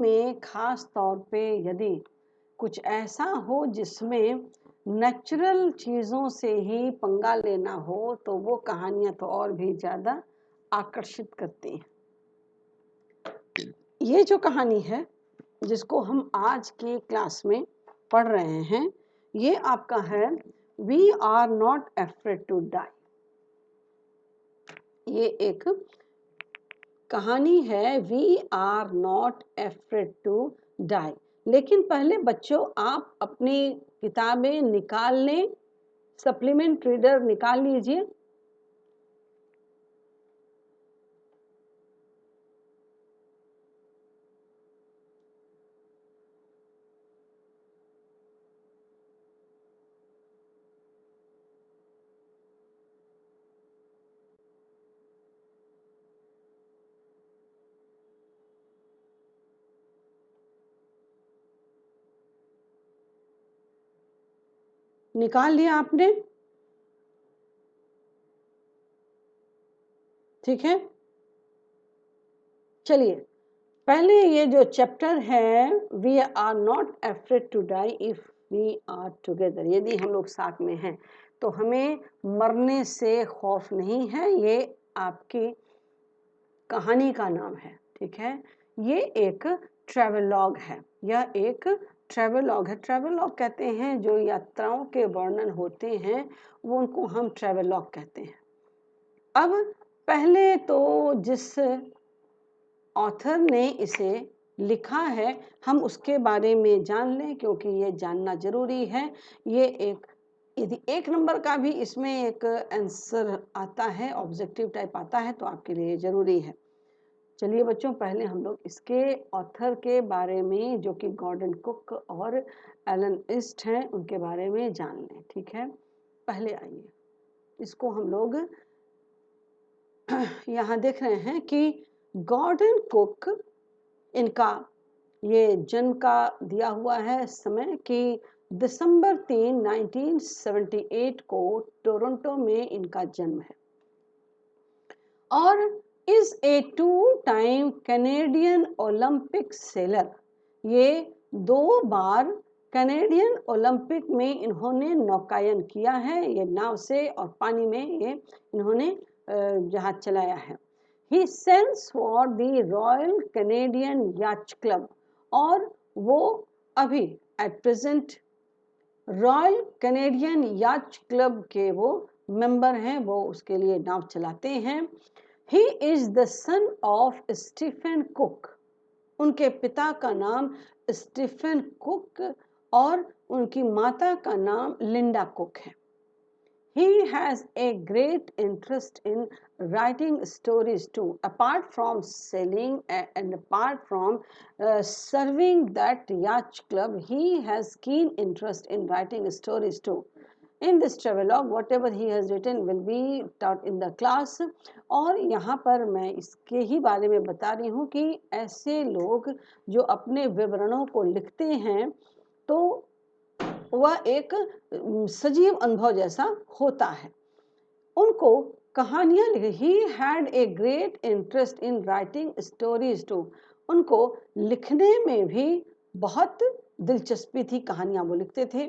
में खास तौर पे यदि कुछ ऐसा हो जिसमें नेचुरल चीज़ों से ही पंगा लेना हो तो वो कहानियाँ तो और भी ज़्यादा आकर्षित करती हैं। ये जो कहानी है जिसको हम आज की क्लास में पढ़ रहे हैं, ये आपका है we are not afraid to die. ये एक कहानी है we are not afraid to die. लेकिन पहले बच्चों आप अपनी किताबें निकाल लें, सप्लीमेंट रीडर निकाल लीजिए। निकाल लिया आपने? ठीक है, चलिए पहले ये जो चैप्टर है we are not afraid to die if we are together, यदि हम लोग साथ में हैं तो हमें मरने से खौफ नहीं है, ये आपकी कहानी का नाम है। ठीक है, ये एक ट्रैवलॉग है, यह एक ट्रैवलॉग है। ट्रैवलॉग कहते हैं जो यात्राओं के वर्णन होते हैं वो उनको हम ट्रैवलॉग कहते हैं। अब पहले तो जिस ऑथर ने इसे लिखा है हम उसके बारे में जान लें, क्योंकि ये जानना जरूरी है। ये एक यदि 1 नंबर का भी इसमें एक आंसर आता है, ऑब्जेक्टिव टाइप आता है तो आपके लिए जरूरी है। चलिए बच्चों, पहले हम लोग इसके ऑथर के बारे में जो कि गॉर्डन कुक और एलन ईस्ट हैं उनके बारे में जान लें। ठीक है, पहले आइए इसको हम लोग यहाँ देख रहे हैं कि गॉर्डन कुक, इनका ये जन्म का दिया हुआ है समय कि दिसंबर 3, 1978 को टोरंटो में इनका जन्म है और is a two time Canadian Olympic sailor. ये 2 बार कैनेडियन ओलंपिक में इन्होंने नौकायन किया है, ये नाव से और पानी में ये इन्होंने जहाज चलाया है। He sails for the royal Canadian yacht club और वो अभी at present royal Canadian yacht club के वो मेंबर हैं, वो उसके लिए नाव चलाते हैं। He is the son of Stephen Cook, उनके पिता का नाम स्टीफन कुक और उनकी माता का नाम लिंडा कुक है। He has a great interest in writing stories too. Apart from selling and apart from serving that yacht club, he has keen interest in writing stories too. In this travelogue, whatever he has written will be taught in the class. और यहाँ पर मैं इसके ही बारे में बता रही हूँ कि ऐसे लोग जो अपने विवरणों को लिखते हैं तो वह एक सजीव अनुभव जैसा होता है। उनको कहानियां लिखी, he had a great interest in writing stories too, उनको लिखने में भी बहुत दिलचस्पी थी, कहानियां वो लिखते थे।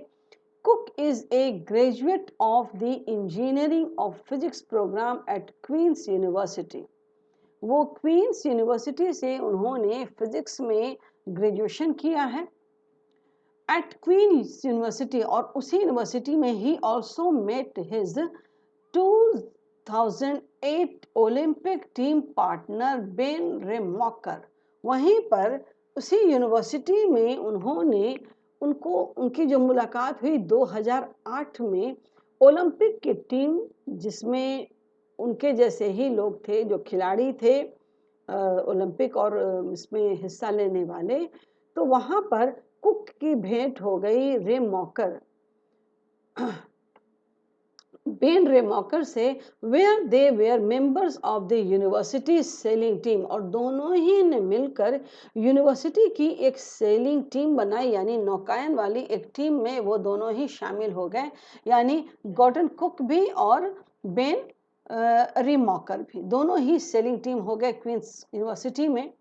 Cook is a graduate of the engineering of physics program at Queen's University. वो क्वींस यूनिवर्सिटी से उन्होंने फिजिक्स में ग्रेजुएशन किया है at Queen's University, और उसी यूनिवर्सिटी में he also met his 2008 Olympic team partner Ben Remocker. वहीं पर उसी यूनिवर्सिटी में उनकी जो मुलाकात हुई 2008 में ओलंपिक की टीम, जिसमें उनके जैसे ही लोग थे जो खिलाड़ी थे ओलंपिक और इसमें हिस्सा लेने वाले, तो वहां पर कुक की भेंट हो गई रेमॉकर, बेन रेमॉकर से, where they were members of the university sailing team, और दोनों ही ने मिलकर यूनिवर्सिटी की एक सेलिंग टीम बनाई, यानी नौकायन वाली एक टीम में वो दोनों ही शामिल हो गए, यानी गॉर्डन कुक भी और बेन रेमॉकर भी, दोनों ही सेलिंग टीम हो गए क्वींस यूनिवर्सिटी में।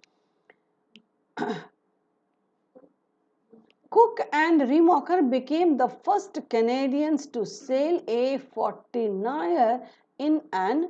and Remacher became the first Canadians to sail a 49er in an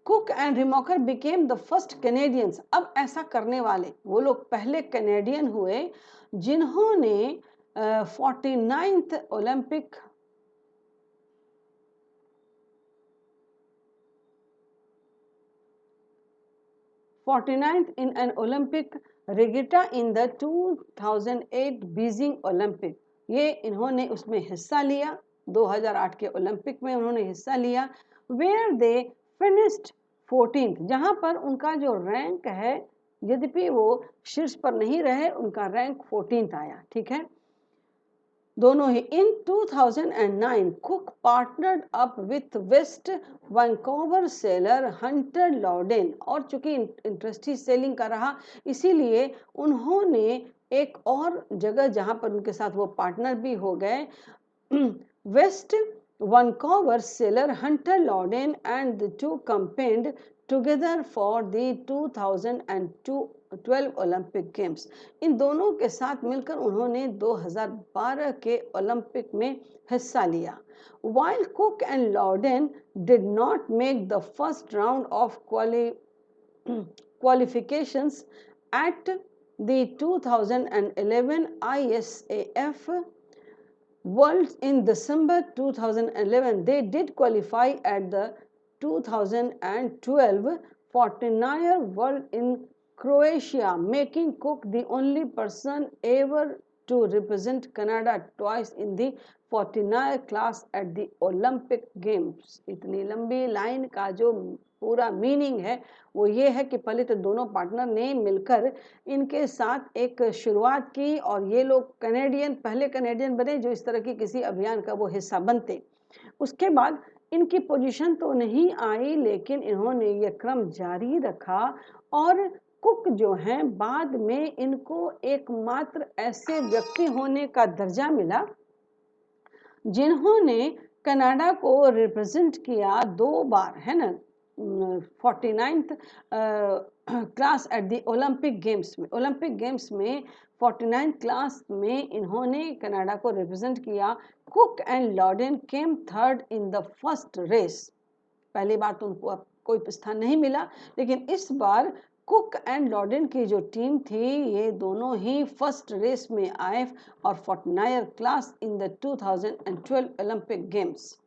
Cook and Remacher became the first Canadians. अब ऐसा करने वाले वो लोग पहले कैनेडियन हुए जिन्होंने 49th Olympic in an Olympic regatta in the 2008 Beijing Olympic. ये इन्होंने उसमें हिस्सा लिया 2008 के ओलंपिक में उन्होंने हिस्सा लिया where they finished 14th, जहां पर उनका जो रैंक है यद्यपि वो शीर्ष पर नहीं रहे उनका रैंक 14th आया. ठीक है, दोनों ही. In 2009 Cook partnered up with West Vancouver sailor Hunter Lawden, और चूंकि इंटरेस्टी सेलिंग का रहा इसीलिए उन्होंने एक और जगह जहां पर उनके साथ वो पार्टनर भी हो गए, West Vancouver sailor Hunter Lawden and the two campaigned together for the 2012 Olympic games. इन दोनों के साथ मिलकर उन्होंने 2012 के ओलंपिक में हिस्सा लिया. While Cook and Loudon did not make the first round of qualifications at the 2011 ISAF Worlds in December 2011, they did qualify at the 2012 49er World in Croatia, making Cook the only person ever to represent Canada twice in the 49er class at the Olympic Games. इतनी लंबी line का जो पूरा meaning है वो ये है कि पहले तो दोनों पार्टनर ने मिलकर इनके साथ एक शुरुआत की और ये लोग पहले कैनेडियन बने जो इस तरह की किसी अभियान का वो हिस्सा बनते. उसके बाद इनकी पोजीशन तो नहीं आई लेकिन इन्होंने ये क्रम जारी रखा और कुक जो हैं बाद में इनको एकमात्र ऐसे व्यक्ति होने का दर्जा मिला जिन्होंने कनाडा को रिप्रेजेंट किया 2 बार, है ना, 49th class at the Olympic games में. ओलंपिक गेम्स में 49th क्लास में इन्होंने कनाडा को रिप्रेजेंट किया. Cook and Lawden came third in the first race. पहली बार तो उनको कोई स्थान नहीं मिला लेकिन इस बार कुक एंड लॉडेन की जो टीम थी ये दोनों ही फर्स्ट रेस में आए और 49er class in the 2012 Olympic games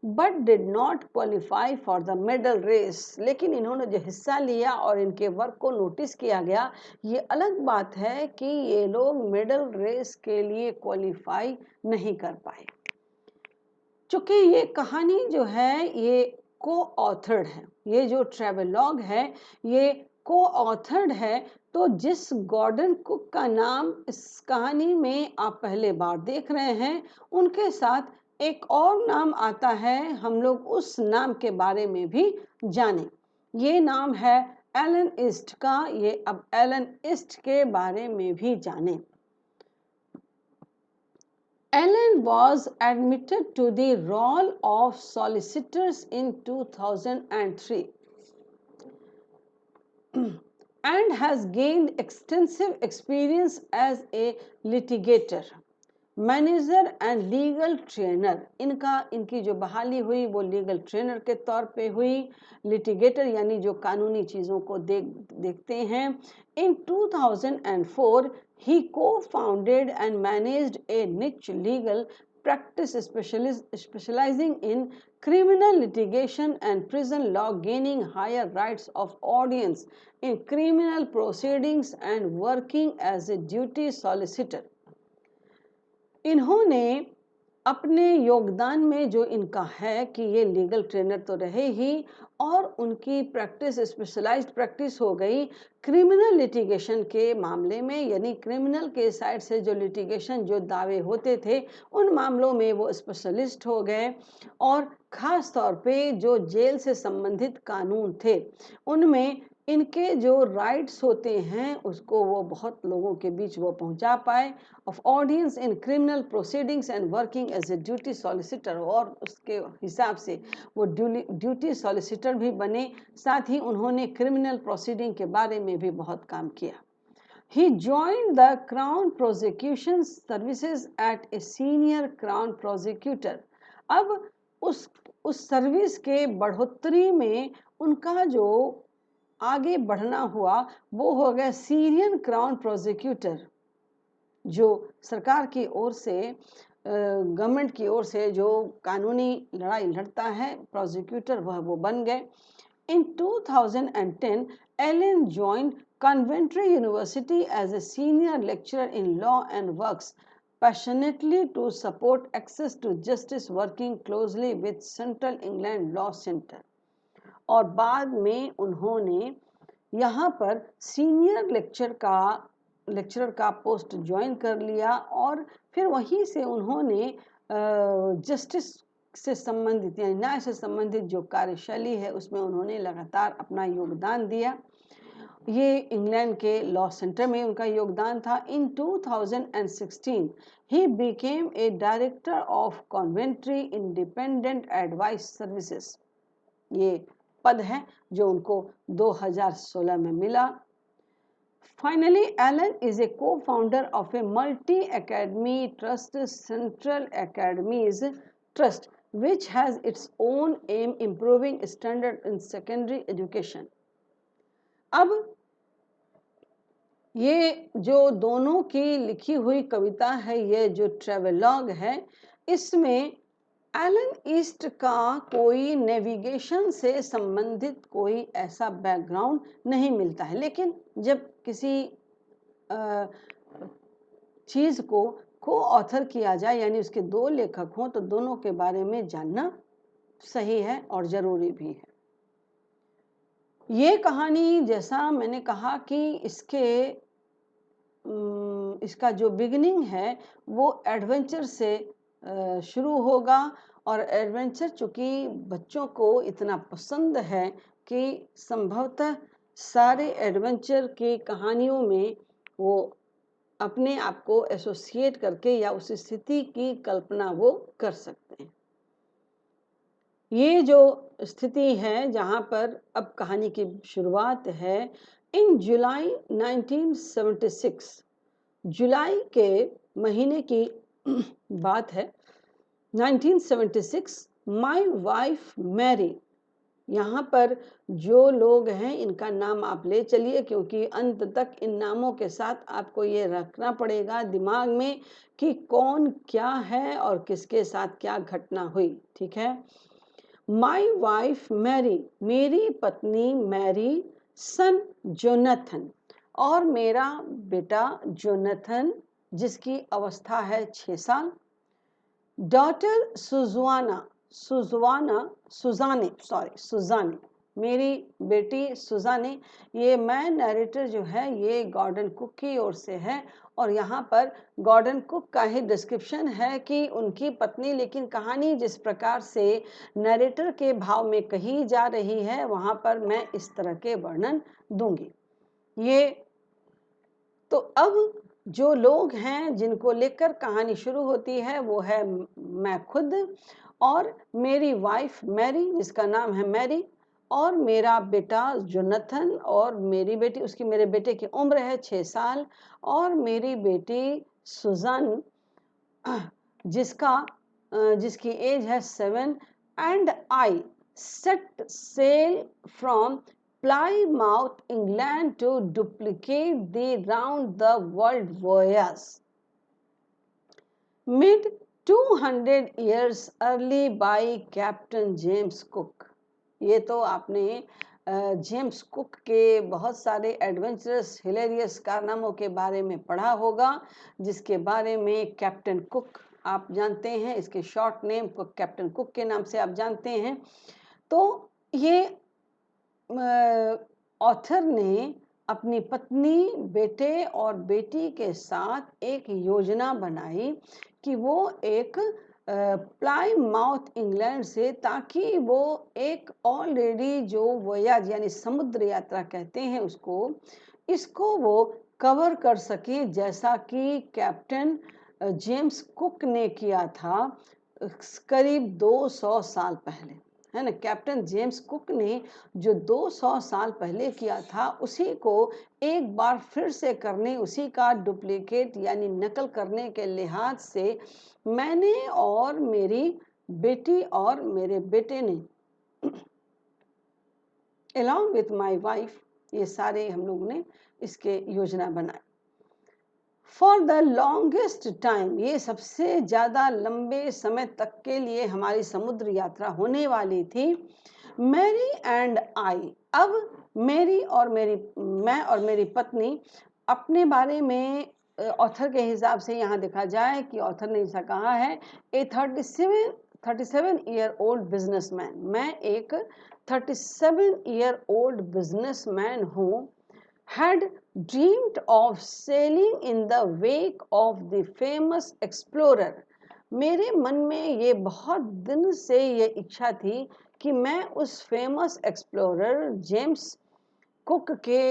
but did not qualify for the medal race. लेकिन इन्होंने जो हिस्सा लिया और इनके वर्क को नोटिस किया गया, ये अलग बात है कि ये लोग मेडल रेस के लिए क्वालिफाई नहीं कर पाए. चूंकि ये कहानी जो है ये को ऑथर्ड है, ये जो ट्रेवलॉग है ये को ऑथर्ड है, तो जिस गॉर्डन कुक का नाम इस कहानी में आप पहले बार देख रहे हैं उनके साथ एक और नाम आता है. हम लोग उस नाम के बारे में भी जानें. ये नाम है एलन ईस्ट का. ये अब एलन ईस्ट के बारे में भी जानें. Allen was admitted to the Roll of Solicitors in 2003 and has gained extensive experience as a litigator, manager and legal trainer. इनकी जो बहाली हुई वो लीगल ट्रेनर के तौर पे हुई. लिटिगेटर यानी जो कानूनी चीज़ों को देखते हैं. इन 2004 he co-founded and managed a niche legal practice specializing in criminal litigation and prison law, gaining higher rights of audience in criminal proceedings and working as a duty solicitor. इन्होंने अपने योगदान में जो इनका है कि ये लीगल ट्रेनर तो रहे ही और उनकी प्रैक्टिस स्पेशलाइज्ड प्रैक्टिस हो गई क्रिमिनल लिटिगेशन के मामले में, यानी क्रिमिनल के साइड से जो लिटिगेशन जो दावे होते थे उन मामलों में वो स्पेशलिस्ट हो गए. और ख़ास तौर पे जो जेल से संबंधित कानून थे उनमें इनके जो राइट्स होते हैं उसको वो बहुत लोगों के बीच वो पहुंचा पाए, of audience in criminal proceedings and working as a duty solicitor, और उसके हिसाब से वो ड्यूटी सॉलिसिटर भी बने, साथ ही उन्होंने क्रिमिनल प्रोसीडिंग के बारे में भी बहुत काम किया। He joined the Crown Prosecution Services at a senior Crown Prosecutor. अब उस सर्विस के बढ़ोतरी में उनका जो आगे बढ़ना हुआ वो हो गया सीनियर क्राउन प्रोसिक्यूटर, जो सरकार की ओर से गवर्नमेंट की ओर से जो कानूनी लड़ाई लड़ता है प्रोसिक्यूटर, वह वो बन गए। In 2010, Allen joined Coventry University as a senior lecturer in law and works passionately to support access to justice, working closely with Central England Law Center. और बाद में उन्होंने यहाँ पर सीनियर लेक्चरर का पोस्ट ज्वाइन कर लिया, और फिर वहीं से उन्होंने जस्टिस से संबंधित यानी न्याय से संबंधित जो कार्यशैली है उसमें उन्होंने लगातार अपना योगदान दिया। ये इंग्लैंड के लॉ सेंटर में उनका योगदान था। In 2016 he became a director of Coventry Independent Advice Services, ये पद है जो उनको 2016 में मिला। Finally, Allen is a co-founder of a multi-academy trust, Central Academies Trust, which has its own aim improving standard in secondary education. अब ये जो दोनों की लिखी हुई कविता है, ये जो ट्रेवेलॉग है, इसमें एलन ईस्ट का कोई नेविगेशन से संबंधित कोई ऐसा बैकग्राउंड नहीं मिलता है, लेकिन जब किसी चीज़ को ऑथर किया जाए यानी उसके दो लेखक हों तो दोनों के बारे में जानना सही है और ज़रूरी भी है। ये कहानी, जैसा मैंने कहा कि इसका जो बिगिनिंग है वो एडवेंचर से शुरू होगा, और एडवेंचर चूँकि बच्चों को इतना पसंद है कि संभवतः सारे एडवेंचर की कहानियों में वो अपने आप को एसोसिएट करके या उस स्थिति की कल्पना वो कर सकते हैं। ये जो स्थिति है जहाँ पर अब कहानी की शुरुआत है, इन जुलाई 1976, जुलाई के महीने की बात है, 1976, माई वाइफ मैरी, यहाँ पर जो लोग हैं इनका नाम आप ले चलिए, क्योंकि अंत तक इन नामों के साथ आपको ये रखना पड़ेगा दिमाग में कि कौन क्या है और किसके साथ क्या घटना हुई, ठीक है। माई वाइफ मैरी, मेरी पत्नी मैरी, सन जोनाथन, और मेरा बेटा जोनाथन जिसकी अवस्था है 6 साल, डॉटर सुजाने, मेरी बेटी सुजाने। ये मैं नरेटर जो है ये गॉर्डन कुक की ओर से है, और यहाँ पर गॉर्डन कुक का ही डिस्क्रिप्शन है कि उनकी पत्नी, लेकिन कहानी जिस प्रकार से नरेटर के भाव में कही जा रही है वहाँ पर मैं इस तरह के वर्णन दूंगी। ये तो अब जो लोग हैं जिनको लेकर कहानी शुरू होती है वो है मैं खुद, और मेरी वाइफ मैरी जिसका नाम है मैरी, और मेरा बेटा जोनाथन, और मेरी बेटी, उसकी मेरे बेटे की उम्र है 6 साल, और मेरी बेटी सुजान जिसकी एज है 7, and I set sail from Plymouth, England to duplicate the round the world voyage. Mid 200 years early by Captain James Cook. ये तो आपने जेम्स कुक के बहुत सारे एडवेंचरस हिलेरियस कारनामों के बारे में पढ़ा होगा, जिसके बारे में कैप्टन कुक आप जानते हैं, इसके शॉर्ट नेम को कैप्टन कुक के नाम से आप जानते हैं। तो ये ऑथर ने अपनी पत्नी, बेटे और बेटी के साथ एक योजना बनाई कि वो एक प्लाईमाउथ इंग्लैंड से, ताकि वो एक ऑलरेडी जो वोयाज यानी समुद्र यात्रा कहते हैं उसको, इसको वो कवर कर सके, जैसा कि कैप्टन जेम्स कुक ने किया था करीब 200 साल पहले, है ना। कैप्टन जेम्स कुक ने जो 200 साल पहले किया था, उसी को एक बार फिर से करने, उसी का डुप्लीकेट यानी नकल करने के लिहाज से मैंने और मेरी बेटी और मेरे बेटे ने along with my wife, ये सारे हम लोग ने इसके योजना बनाई। फॉर द लॉन्गेस्ट टाइम, ये सबसे ज़्यादा लंबे समय तक के लिए हमारी समुद्र यात्रा होने वाली थी। मैरी एंड आई, अब मैं और मेरी पत्नी अपने बारे में ऑथर के हिसाब से यहाँ देखा जाए कि ऑथर ने ऐसा कहा है, ए 37 ईयर ओल्ड बिजनेसमैन, मैं एक 37 ईयर ओल्ड बिजनेसमैन हूँ, had dreamed of sailing in the wake of the famous explorer। मेरे मन में ये बहुत दिन से ये इच्छा थी कि मैं उस फेमस एक्सप्लोरर जेम्स कुक के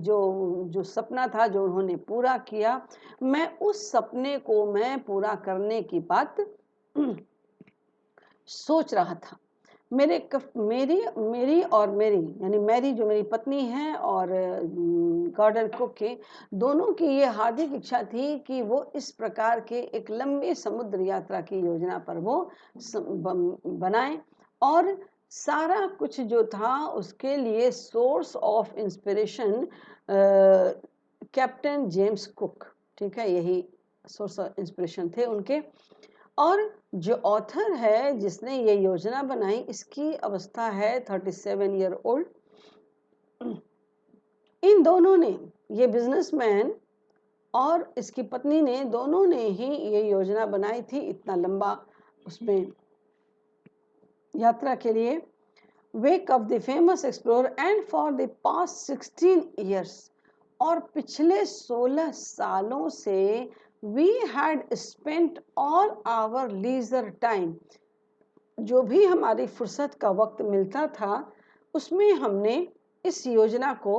जो सपना था, जो उन्होंने पूरा किया, मैं उस सपने को मैं पूरा करने की बात सोच रहा था। मेरी और मेरी यानी मैरी जो मेरी पत्नी है और गॉर्डन कुक के दोनों की ये हार्दिक इच्छा थी कि वो इस प्रकार के एक लंबे समुद्र यात्रा की योजना पर वो बनाएं, और सारा कुछ जो था उसके लिए source of inspiration captain James cook, ठीक है, यही सोर्स ऑफ इंस्पिरेशन थे उनके। और जो ऑथर है जिसने ये योजना बनाई, इसकी अवस्था है 37 ईयर ओल्ड। इन दोनों ने, ये बिजनेसमैन और इसकी पत्नी ने, दोनों ने ही ये योजना बनाई थी इतना लंबा उसमें यात्रा के लिए। Wake of the famous explorer and for the past 16 years, और पिछले 16 सालों से we had spent all our leisure time, जो भी हमारी फुर्सत का वक्त मिलता था उसमें हमने इस योजना को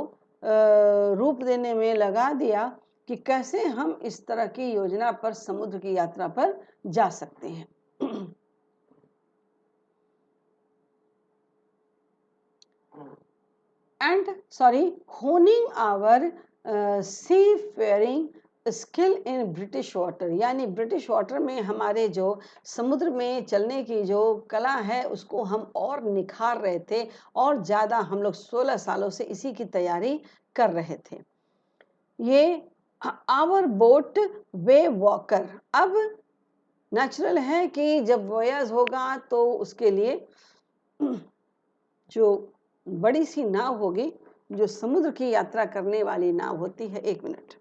रूप देने में लगा दिया कि कैसे हम इस तरह की योजना पर, समुद्र की यात्रा पर जा सकते हैं। Honing our seafaring skill in British water, यानी ब्रिटिश वाटर में हमारे जो समुद्र में चलने की जो कला है उसको हम और निखार रहे थे, और ज़्यादा हम लोग 16 सालों से इसी की तैयारी कर रहे थे। ये आवर बोट वे वॉकर, अब नेचुरल है कि जब वॉयज होगा तो उसके लिए जो बड़ी सी नाव होगी, जो समुद्र की यात्रा करने वाली नाव होती है। एक minute,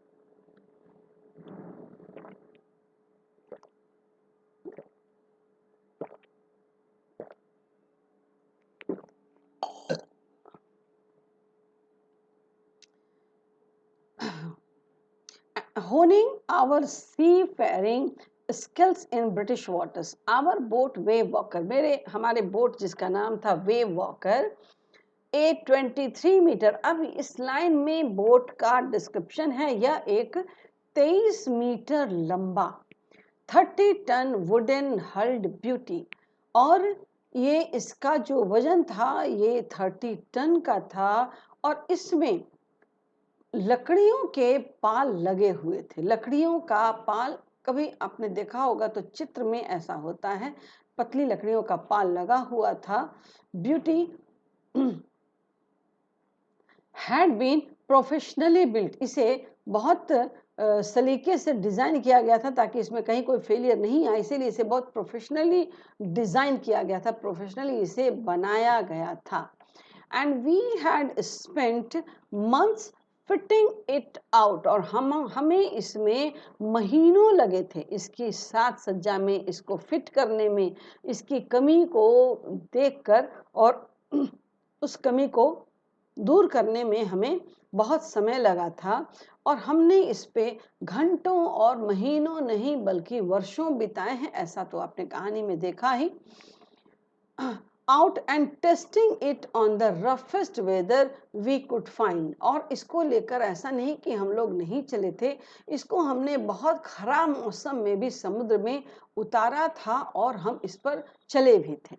honing our seafaring skills in British waters, our boat wave walker, हमारे बोट जिसका नाम था वेव वॉकर, 823 मीटर। अब इस लाइन में बोट का डिस्क्रिप्शन है, यह एक 23 मीटर लंबा 30 टन वुडन हल्ड ब्यूटी, और ये इसका जो वजन था ये 30 टन का था, और इसमें लकड़ियों के पाल लगे हुए थे। लकड़ियों का पाल कभी आपने देखा होगा तो चित्र में ऐसा होता है, पतली लकड़ियों का पाल लगा हुआ था। Beauty had been professionally built, इसे बहुत सलीके से डिज़ाइन किया गया था ताकि इसमें कहीं कोई फेलियर नहीं आए, इसीलिए इसे बहुत प्रोफेशनली डिज़ाइन किया गया था, प्रोफेशनली इसे बनाया गया था। And we had spent months fitting it out, और हमें इसमें महीनों लगे थे इसकी साज सज्जा में, इसको फिट करने में, इसकी कमी को देखकर और उस कमी को दूर करने में हमें बहुत समय लगा था। और हमने इस पे घंटों और महीनों नहीं बल्कि वर्षों बिताए हैं, ऐसा तो आपने कहानी में देखा ही। Out and testing it on the roughest weather we could find. और इसको लेकर ऐसा नहीं कि हम लोग नहीं चले थे, इसको हमने बहुत खराब मौसम में भी समुद्र में उतारा था और हम इस पर चले भी थे।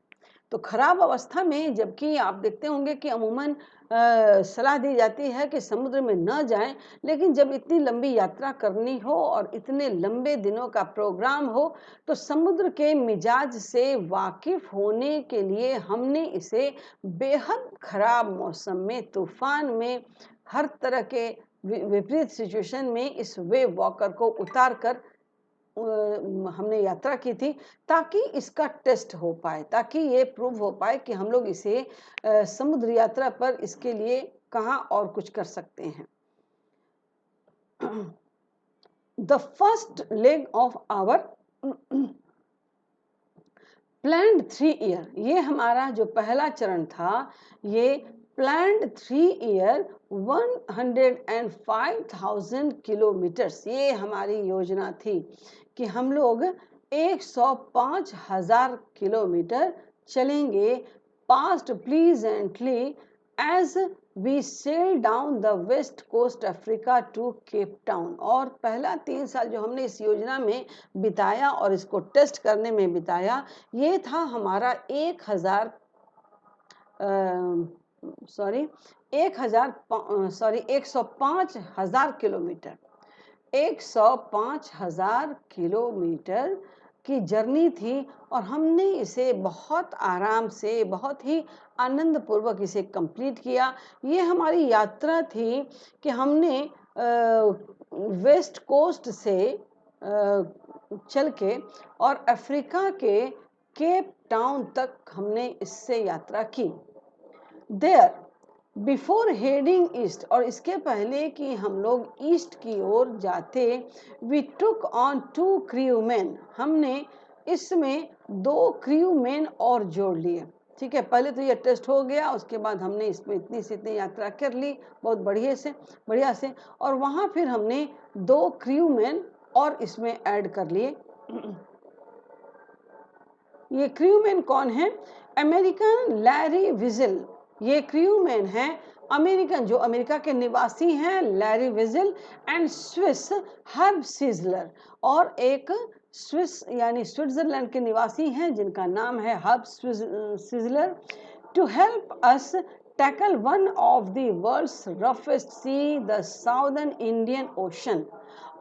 तो खराब अवस्था में, जबकि आप देखते होंगे कि अमूमन सलाह दी जाती है कि समुद्र में न जाएं, लेकिन जब इतनी लंबी यात्रा करनी हो और इतने लंबे दिनों का प्रोग्राम हो, तो समुद्र के मिजाज से वाकिफ होने के लिए हमने इसे बेहद खराब मौसम में, तूफान में, हर तरह के विपरीत सिचुएशन में इस वेव वॉकर को उतार कर हमने यात्रा की थी, ताकि इसका टेस्ट हो पाए, ताकि ये प्रूव हो पाए कि हम लोग इसे समुद्र यात्रा पर इसके लिए कहाँ और कुछ कर सकते हैं। The first leg of our planned 3 year, ये हमारा जो पहला चरण था, ये प्लान्ड 3 ईयर 105,000 किलोमीटर्स, ये हमारी योजना थी कि हम लोग 105,000 किलोमीटर चलेंगे passed pleasantly as we sail down the west coast Africa to Cape Town. और पहला 3 साल जो हमने इस योजना में बिताया और इसको टेस्ट करने में बिताया, ये था हमारा 105,000 किलोमीटर, 105,000 किलोमीटर की जर्नी थी। और हमने इसे बहुत आराम से, बहुत ही आनंद पूर्वक इसे कंप्लीट किया। ये हमारी यात्रा थी कि हमने वेस्ट कोस्ट से चल के और अफ्रीका के केप टाउन तक हमने इससे यात्रा की। देयर बिफोर हेडिंग ईस्ट, और इसके पहले कि हम लोग ईस्ट की ओर जाते, we took on 2 crew man, हमने इसमें 2 क्रू मैन और जोड़ लिए। ठीक है, पहले तो ये टेस्ट हो गया, उसके बाद हमने इसमें इतनी से इतनी यात्रा कर ली बहुत बढ़िया से, और वहाँ फिर हमने 2 क्रू मैन और इसमें ऐड कर लिए। ये क्रू मैन कौन है? अमेरिकन लैरी विजिल, ये क्रू मैन हैं अमेरिकन, जो अमेरिका के निवासी हैं, Larry vigil, and Swiss herb sizzler, और एक स्विस यानी स्विट्जरलैंड के निवासी हैं जिनका नाम है Herb Sizzler, to help us tackle one of the world's roughest sea, the southern Indian Ocean.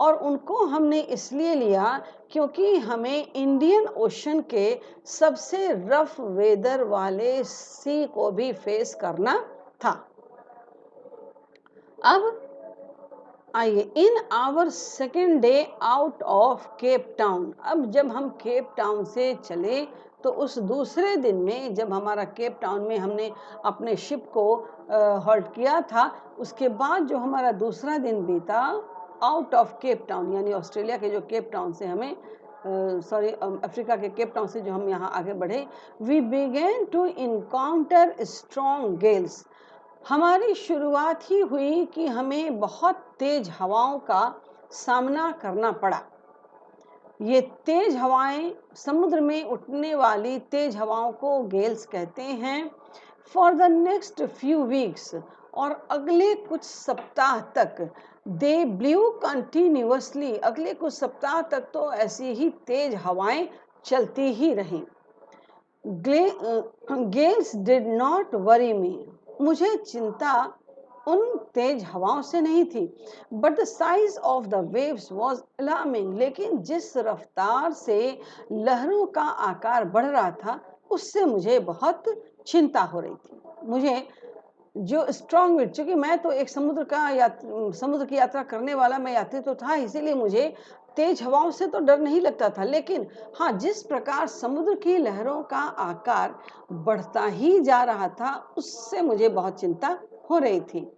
और उनको हमने इसलिए लिया क्योंकि हमें इंडियन ओशन के सबसे रफ वेदर वाले सी को भी फेस करना था। अब आइए, in our second day out of Cape Town, अब जब हम केप टाउन से चले तो उस दूसरे दिन में, जब हमारा केप टाउन में हमने अपने शिप को हॉल्ट किया था, उसके बाद जो हमारा दूसरा दिन बीता आउट ऑफ केप टाउन, यानी ऑस्ट्रेलिया के जो केप टाउन से हमें अफ्रीका के केप टाउन से जो हम यहाँ आगे बढ़े, we began to encounter strong gales. हमारी शुरुआत ही हुई कि हमें बहुत तेज हवाओं का सामना करना पड़ा। ये तेज हवाएं, समुद्र में उठने वाली तेज हवाओं को गेल्स कहते हैं। For the next few weeks, और अगले कुछ सप्ताह तक, दे ब्लू कंटिन्यूअसली, अगले कुछ सप्ताह तक तो ऐसी ही तेज हवाएं चलती ही रहीं। गेल्स डिड नॉट वरी मी, मुझे चिंता उन तेज हवाओं से नहीं थी। But the size of the waves was alarming, लेकिन जिस रफ्तार से लहरों का आकार बढ़ रहा था, उससे मुझे बहुत चिंता हो रही थी। मुझे जो स्ट्रॉन्ग विंड, चूंकि मैं तो एक समुद्र की यात्रा करने वाला मैं यात्री तो था, इसीलिए मुझे तेज हवाओं से तो डर नहीं लगता था, लेकिन हाँ, जिस प्रकार समुद्र की लहरों का आकार बढ़ता ही जा रहा था, उससे मुझे बहुत चिंता हो रही थी।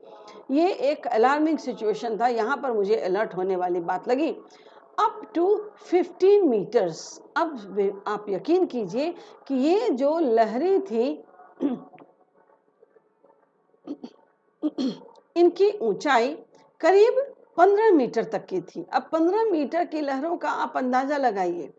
ये एक अलार्मिंग सिचुएशन था, यहाँ पर मुझे अलर्ट होने वाली बात लगी। अप टू 15 मीटर्स, अब आप यकीन कीजिए कि ये जो लहरें थी इनकी ऊंचाई करीब 15 मीटर तक की थी। अब 15 मीटर की लहरों का आप अंदाजा लगाइए,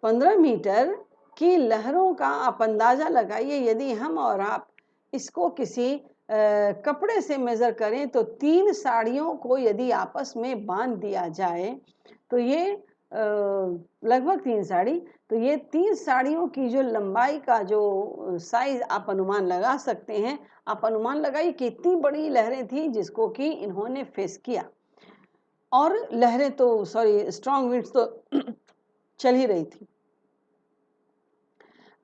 15 मीटर की लहरों का आप अंदाजा लगाइए। यदि हम और आप इसको किसी कपड़े से मेजर करें तो 3 साड़ियों को यदि आपस में बांध दिया जाए तो ये लगभग 3 साड़ी, तो ये 3 साड़ियों की जो लंबाई का जो साइज आप अनुमान लगा सकते हैं। आप अनुमान लगाइए कितनी बड़ी लहरें थी जिसको कि इन्होंने फेस किया। और लहरें तो स्ट्रॉन्ग विंड्स तो चल ही रही थी।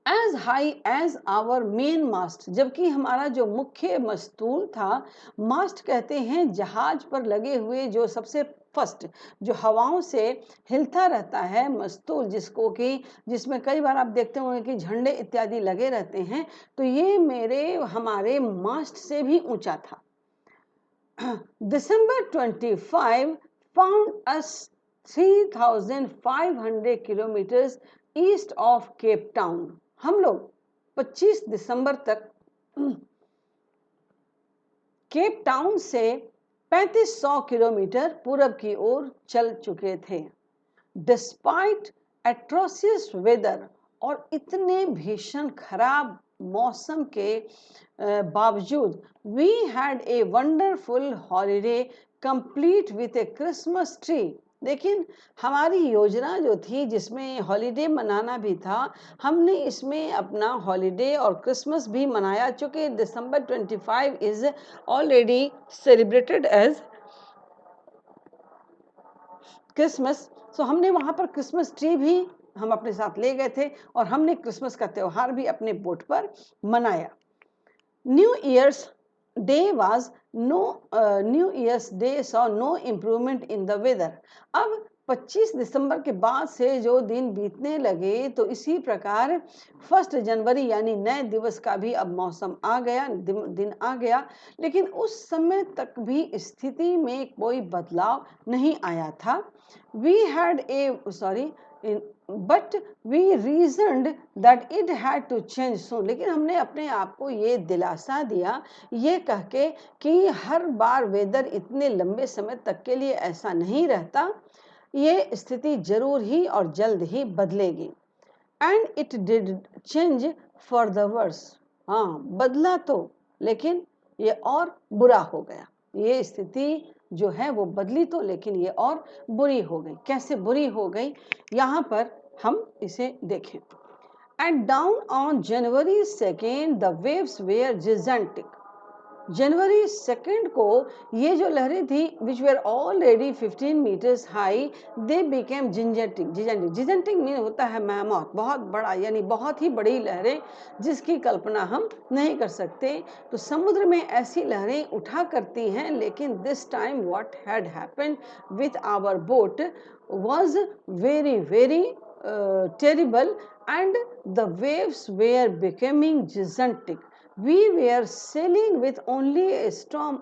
As high as our main mast, जबकि हमारा जो मुख्य मस्तूल था, मास्ट कहते हैं जहाज पर लगे हुए जो सबसे फर्स्ट जो हवाओं से हिलता रहता है मस्तूल, जिसमें कई बार आप देखते होंगे कि झंडे इत्यादि लगे रहते हैं, तो ये हमारे मास्ट से भी ऊंचा था। December 25 found us 3,500 kilometers east of Cape Town. हम लोग 25 दिसंबर तक केप टाउन से 3500 किलोमीटर पूरब की ओर चल चुके थे। डिस्पाइट एट्रोसियस वेदर, और इतने भीषण खराब मौसम के बावजूद, we had a wonderful holiday complete with a Christmas tree. लेकिन हमारी योजना जो थी जिसमें हॉलिडे मनाना भी था, हमने इसमें अपना हॉलिडे और क्रिसमस भी मनाया, चूँकि December 25 is already celebrated as Christmas. So हमने वहाँ पर क्रिसमस ट्री भी हम अपने साथ ले गए थे और हमने क्रिसमस का त्यौहार भी अपने बोट पर मनाया। New Year's Day saw no improvement in the weather. अब 25 दिसंबर के बाद से जो दिन बीतने लगे, तो इसी प्रकार 1 जनवरी यानी नए दिवस का भी अब मौसम आ गया, दिन आ गया, लेकिन उस समय तक भी स्थिति में कोई बदलाव नहीं आया था। But we reasoned that it had to change soon. लेकिन हमने अपने आप को ये दिलासा दिया, ये कह के कि हर बार वेदर इतने लंबे समय तक के लिए ऐसा नहीं रहता, ये स्थिति जरूर ही और जल्द ही बदलेगी। And it did change for the worse. हाँ, बदला तो, लेकिन ये और बुरा हो गया। ये स्थिति जो है वो बदली तो, लेकिन ये और बुरी हो गई। कैसे बुरी हो गई, यहाँ पर हम इसे देखें। And down on January 2 the waves were gigantic. जनवरी 2 को ये जो लहरें थी which were already 15 metres high, they became gigantic. Gigantic mean होता है मैमॉथ, बहुत बड़ा, यानी बहुत ही बड़ी लहरें जिसकी कल्पना हम नहीं कर सकते। तो समुद्र में ऐसी लहरें उठा करती हैं, लेकिन this time what had happened with our boat was very very terrible and the waves were becoming gigantic. We were sailing with only a storm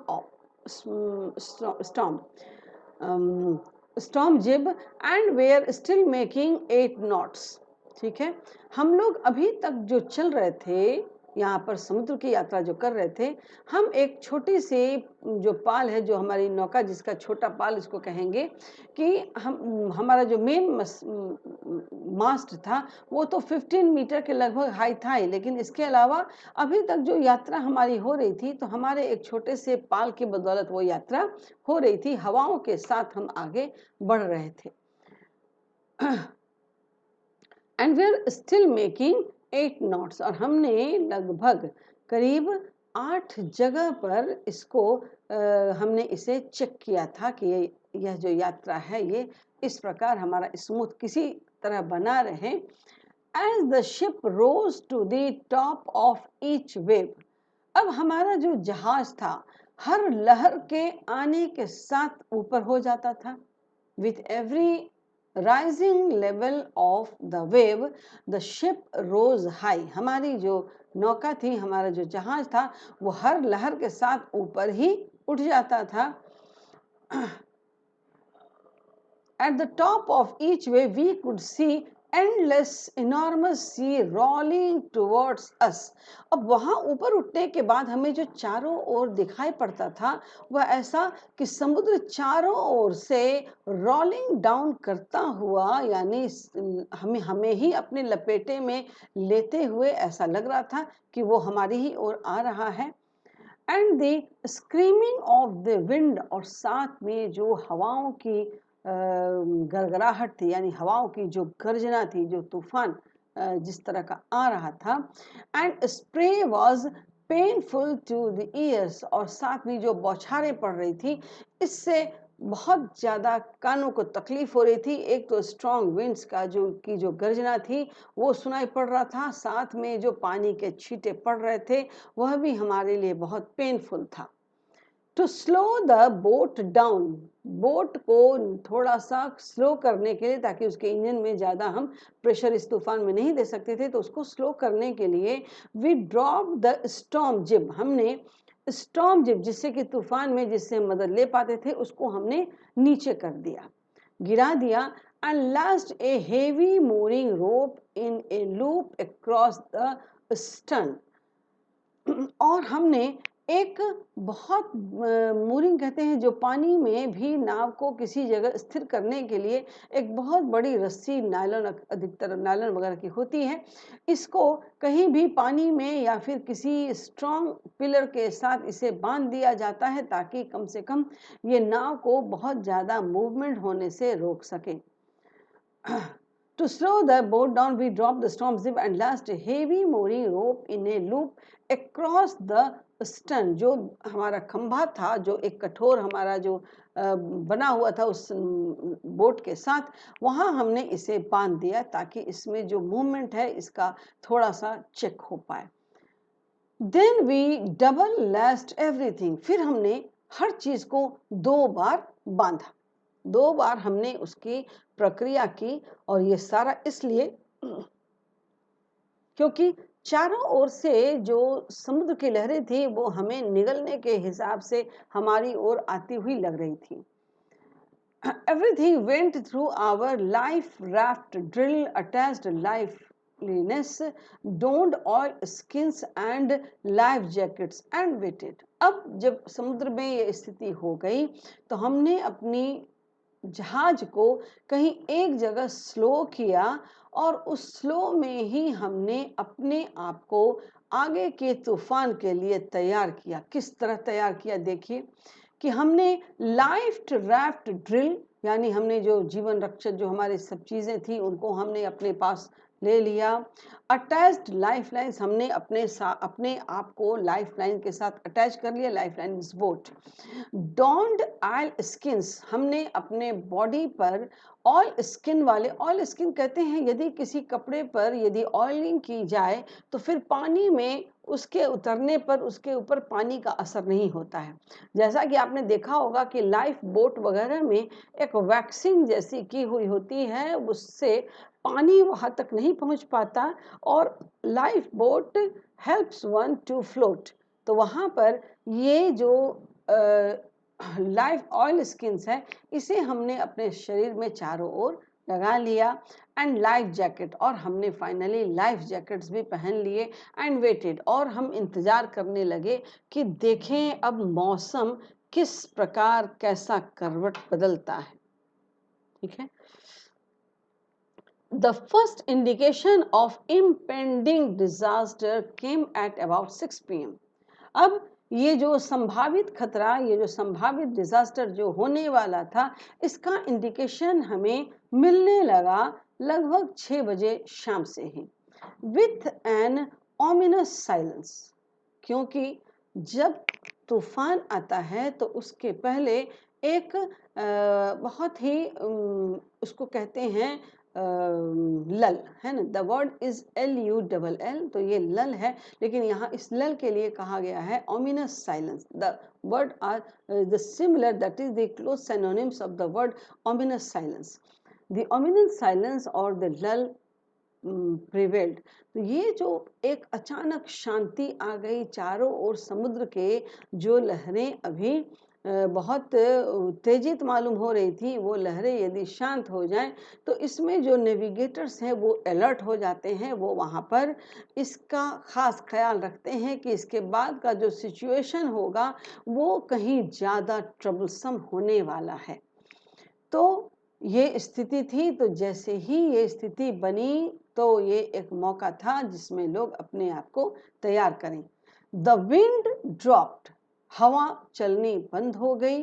jib and were still making 8 knots. ठीक है, हम लोग अभी तक जो चल रहे थे, यहाँ पर समुद्र की यात्रा जो कर रहे थे, हम एक छोटी सी जो पाल है, जो हमारी नौका, जिसका छोटा पाल इसको कहेंगे, कि हमारा जो मेन मास्ट था वो तो 15 मीटर के लगभग हाई था ही, लेकिन इसके अलावा अभी तक जो यात्रा हमारी हो रही थी, तो हमारे एक छोटे से पाल की बदौलत वो यात्रा हो रही थी। हवाओं के साथ हम आगे बढ़ रहे थे। And we are still making 8 knots, और हमने लगभग करीब 8 जगह पर इसको हमने इसे चेक किया था कि यह जो यात्रा है ये इस प्रकार हमारा स्मूथ किसी तरह बना रहे। As the ship rose to the top of each wave. अब हमारा जो जहाज था हर लहर के आने के साथ ऊपर हो जाता था। With every rising level of the wave the ship rose high. हमारी जो नौका थी, हमारा जो जहाज था, वो हर लहर के साथ ऊपर ही उठ जाता था। At the top of each wave we could see endless enormous sea rolling towards us। अब वहां ऊपर उठने के बाद हमें जो चारों ओर दिखाई पड़ता था वह ऐसा कि समुद्र चारों ओर से रोलिंग डाउन करता हुआ, यानी हमें हमें ही अपने लपेटे में लेते हुए ऐसा लग रहा था कि वो हमारी ही ओर आ रहा है। And the screaming of the wind, और साथ में जो हवाओं की गड़गड़ाहट थी, यानी हवाओं की जो गर्जना थी, जो तूफान जिस तरह का आ रहा था। And spray was painful to the ears, और साथ में जो बौछारें पड़ रही थी इससे बहुत ज़्यादा कानों को तकलीफ हो रही थी। एक तो स्ट्रॉन्ग विंड्स का जो गर्जना थी वो सुनाई पड़ रहा था, साथ में जो पानी के छींटे पड़ रहे थे वह भी हमारे लिए बहुत पेनफुल था। To slow the boat down, boat को थोड़ा सा स्लो करने के लिए, ताकि उसके इंजन में ज़्यादा हम प्रेशर इस तूफान में नहीं दे सकते थे, तो उसको स्लो करने के लिए वी ड्रॉप द स्टॉर्म जिब, हमने स्टॉर्म जिब जिससे कि तूफान में जिससे मदद ले पाते थे उसको हमने नीचे कर दिया, गिरा दिया। And last A heavy mooring rope in A loop across the stern, और हमने एक बहुत मूरिंग कहते हैं जो पानी में भी नाव को किसी जगह स्थिर करने के लिए एक बहुत बड़ी रस्सी, नायलॉन, अधिकतर नायलॉन वगैरह की होती है, इसको कहीं भी पानी में या फिर किसी स्ट्रॉन्ग पिलर के साथ इसे बांध दिया जाता है ताकि कम से कम ये नाव को बहुत ज़्यादा मूवमेंट होने से रोक सके। To slow the boat down, we dropped the storm zip and last a heavy mooring rope in a loop across the stern। जो हमारा खंभा था, जो एक कठोर हमारा जो बना हुआ था उस बोट के साथ, वहाँ हमने इसे बांध दिया ताकि इसमें जो मूवमेंट है इसका थोड़ा सा चेक हो पाए। Then we double lashed everything, फिर हमने हर चीज को 2 बार बांधा, 2 बार हमने उसकी प्रक्रिया की। और ये सारा इसलिए क्योंकि चारों ओर से जो समुद्र की लहरें थी वो हमें निगलने के हिसाब से हमारी ओर आती हुई लग रही थी। Everything went through our life raft drill, attached lifeliness, donned oil skins and life jackets and waited। अब जब समुद्र में ये स्थिति हो गई तो हमने अपनी जहाज को कहीं एक जगह स्लो किया, और उस स्लो में ही हमने अपने आप को आगे के तूफान के लिए तैयार किया। किस तरह तैयार किया देखिए कि हमने लाइफ राफ्ट ड्रिल, यानी हमने जो जीवन रक्षक जो हमारे सब चीज़ें थी उनको हमने अपने पास ले लिया। अटैच्ड लाइफ लाइन्स, हमने अपने आप को लाइफ लाइन के साथ अटैच कर लिया, लाइफ लाइन इस बोट। डॉन्ड ऑयल स्किन्स, हमने अपने बॉडी पर ऑयल स्किन वाले, ऑयल स्किन कहते हैं यदि किसी कपड़े पर यदि ऑयलिंग की जाए तो फिर पानी में उसके उतरने पर उसके ऊपर पानी का असर नहीं होता है। जैसा कि आपने देखा होगा कि लाइफ बोट वगैरह में एक वैक्सिंग जैसी की हुई होती है, उससे पानी वहाँ तक नहीं पहुँच पाता और life boat helps one two float. तो वहाँ पर ये जो लाइफ ऑयल स्किन्स है इसे हमने अपने शरीर में चारों ओर लगा लिया। एंड लाइफ जैकेट, और हमने फाइनली लाइफ जैकेट्स भी पहन लिए। एंड वेटेड, और हम इंतजार करने लगे कि देखें अब मौसम किस प्रकार कैसा करवट बदलता है। ठीक है। The first indication of impending disaster came at about 6 p.m. अब ये जो संभावित खतरा, ये जो संभावित डिजास्टर जो होने वाला था, इसका इंडिकेशन हमें मिलने लगा लगभग 6 बजे शाम से ही, विथ एन ominous साइलेंस। क्योंकि जब तूफान आता है तो उसके पहले एक बहुत ही उसको कहते हैं लल, है ना। द वर्ड इज LULL, तो ये लल है, लेकिन यहाँ इस लल के लिए कहा गया है ominous silence। The word are the similar, that is the close synonyms of the word ominous silence। the ominous silence और the lull prevailed। तो ये जो एक अचानक शांति आ गई, चारों ओर समुद्र के जो लहरें अभी बहुत उत्तेजित मालूम हो रही थी, वो लहरें यदि शांत हो जाएं तो इसमें जो नेविगेटर्स हैं वो अलर्ट हो जाते हैं, वो वहाँ पर इसका ख़ास ख्याल रखते हैं कि इसके बाद का जो सिचुएशन होगा वो कहीं ज़्यादा ट्रबलसम होने वाला है। तो ये स्थिति थी, तो जैसे ही ये स्थिति बनी तो ये एक मौका था जिसमें लोग अपने आप को तैयार करें। द विंड ड्रॉप्ड, हवा चलनी बंद हो गई,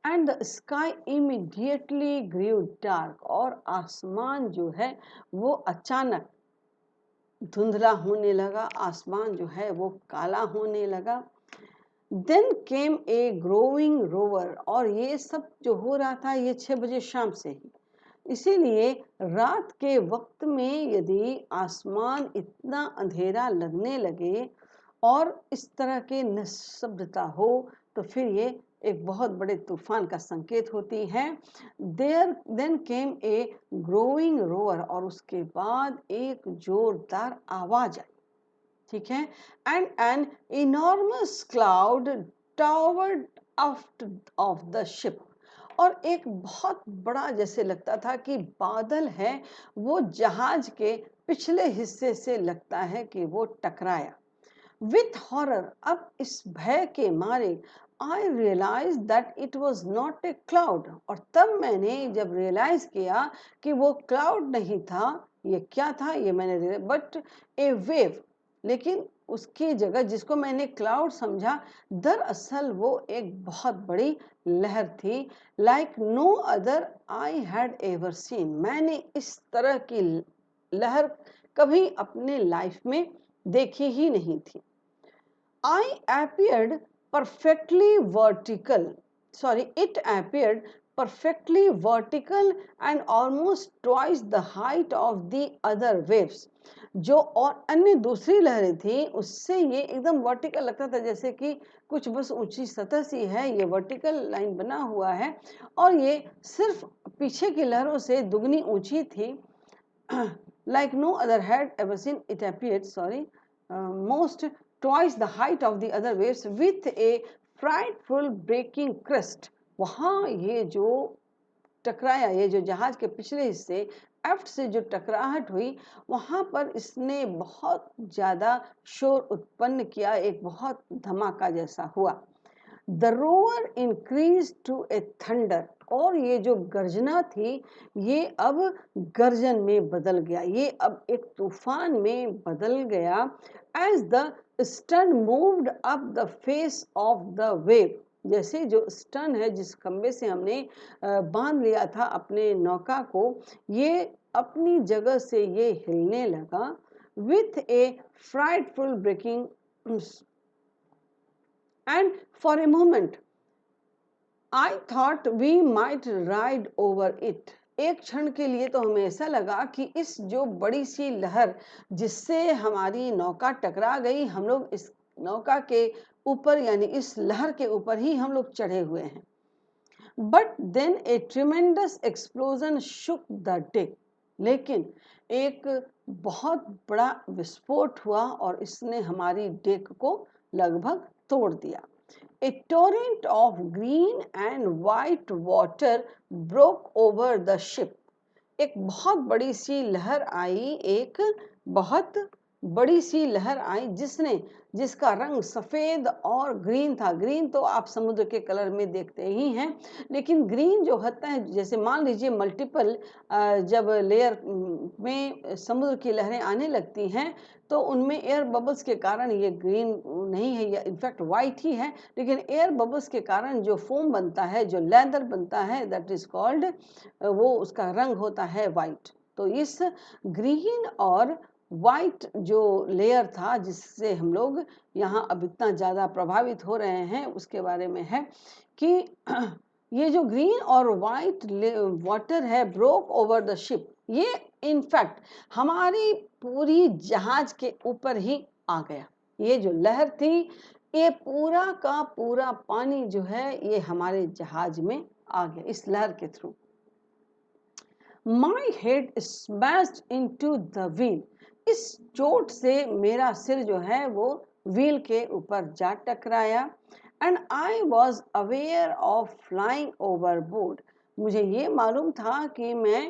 and the sky immediately grew dark, और आसमान जो है वो अचानक धुंधला होने लगा, आसमान जो है वो काला होने लगा। Then came a growing roar, और ये सब जो हो रहा था ये 6 बजे शाम से ही, इसीलिए रात के वक्त में यदि आसमान इतना अंधेरा लगने लगे और इस तरह के निस्तब्धता हो तो फिर ये एक बहुत बड़े तूफान का संकेत होती है। There then came a growing roar, और उसके बाद एक जोरदार आवाज आई, ठीक है। And an enormous cloud towered off the ship, और एक बहुत बड़ा जैसे लगता था कि बादल है वो जहाज के पिछले हिस्से से लगता है कि वो टकराया। विथ हॉरर, अब इस भय के मारे, I realise that it was not a cloud, और तब मैंने जब रियलाइज किया कि वो क्लाउड नहीं था, ये क्या था, ये मैंने बट ए वेव, लेकिन उसकी जगह जिसको मैंने क्लाउड समझा दरअसल वो एक बहुत बड़ी लहर थी। Like no other I had ever seen, मैंने इस तरह की लहर कभी अपने लाइफ में देखी ही नहीं थी। I appeared perfectly vertical. Sorry, it appeared perfectly vertical and almost twice the height of the other waves. जो और अन्य दूसरी लहरें थी उससे ये एकदम वर्टिकल लगता था, जैसे कि कुछ बस ऊंची सतह सी है, ये वर्टिकल लाइन बना हुआ है और ये सिर्फ पीछे की लहरों से दुगनी ऊंची थी। Like no other had ever seen, it appeared, most twice the height of the other waves with a frightful breaking crest. वहाँ ये जो टकराया, ये जो जहाज के पिछले हिस्से एफ्ट से जो टकराहट हुई वहाँ पर इसने बहुत ज़्यादा शोर उत्पन्न किया, एक बहुत धमाका जैसा हुआ। The roar increase to a thunder, और ये जो गर्जना थी ये अब गर्जन में बदल गया, ये अब एक तूफान में बदल गया। As the stern moved up the face of the wave, जैसे जो स्टर्न है जिस खंबे से हमने बांध लिया था अपने नौका को, ये अपनी जगह से ये हिलने लगा। With a frightful breaking, and for a moment I thought we might ride over it. एक क्षण के लिए तो हमें ऐसा लगा कि इस जो बड़ी सी लहर जिससे हमारी नौका टकरा गई, हम लोग इस नौका के ऊपर यानी इस लहर के ऊपर ही हम लोग चढ़े हुए हैं। But then a tremendous explosion shook the deck, लेकिन एक बहुत बड़ा विस्फोट हुआ और इसने हमारी डेक को लगभग तोड़ दिया। A torrent of green and white water broke over the ship. एक बहुत बड़ी सी लहर आई, एक बहुत बड़ी सी लहर आई जिसका रंग सफ़ेद और ग्रीन था। ग्रीन तो आप समुद्र के कलर में देखते ही हैं, लेकिन ग्रीन जो होता है, जैसे मान लीजिए मल्टीपल जब लेयर में समुद्र की लहरें आने लगती हैं तो उनमें एयर बबल्स के कारण ये ग्रीन नहीं है, या इनफैक्ट वाइट ही है, लेकिन एयर बबल्स के कारण जो फोम बनता है, जो लेदर बनता है, दैट इज कॉल्ड, वो उसका रंग होता है वाइट। तो इस ग्रीन और वाइट जो लेयर था जिससे हम लोग यहाँ अब इतना ज़्यादा प्रभावित हो रहे हैं उसके बारे में है कि ये जो ग्रीन और वाइट वाटर है ब्रोक ओवर द शिप, ये इनफैक्ट हमारी पूरी जहाज के ऊपर ही आ गया। ये जो लहर थी ये पूरा का पूरा पानी जो है ये हमारे जहाज में आ गया इस लहर के through. My head smashed into the wheel, इस चोट से मेरा सिर जो है वो व्हील के ऊपर जा टकराया। And I was aware of flying overboard. मुझे ये मालूम था कि मैं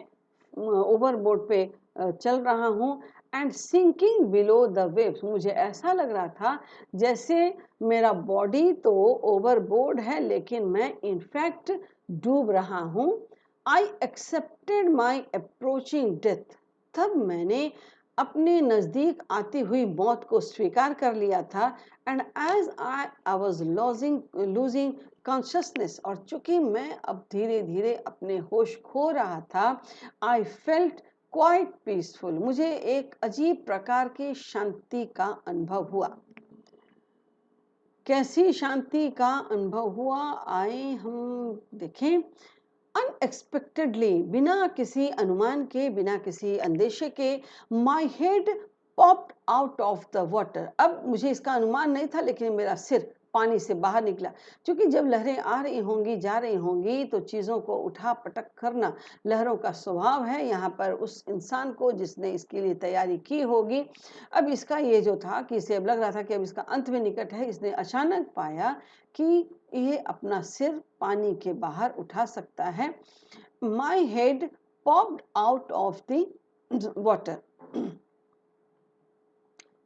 ओवरबोर्ड पे चल रहा हूँ। And sinking below the waves, मुझे ऐसा लग रहा था जैसे मेरा बॉडी तो ओवरबोर्ड है लेकिन मैं इनफैक्ट डूब रहा हूँ। I accepted my approaching death, तब मैंने अपने नज़दीक आती हुई मौत को स्वीकार कर लिया था। And as I was losing consciousness, और चूंकि मैं अब धीरे धीरे अपने होश खो रहा था, आई फेल्ट क्वाइट पीसफुल, मुझे एक अजीब प्रकार की शांति का अनुभव हुआ। कैसी शांति का अनुभव हुआ, आए हम देखें। अनएक्सपेक्टेडली, बिना किसी अनुमान के, बिना किसी अंदेशे के, माई head popped out of the water. अब मुझे इसका अनुमान नहीं था लेकिन मेरा सिर पानी से बाहर निकला। क्योंकि जब लहरें आ रही होंगी, जा रही होंगी, तो चीज़ों को उठा पटक करना लहरों का स्वभाव है यहाँ पर उस इंसान को जिसने इसके लिए तैयारी की होगी। अब इसका ये जो था कि इसे अब लग रहा था कि अब इसका अंत में निकट है, इसने अचानक पाया कि ये अपना सिर पानी के बाहर उठा सकता है। My head popped out of the water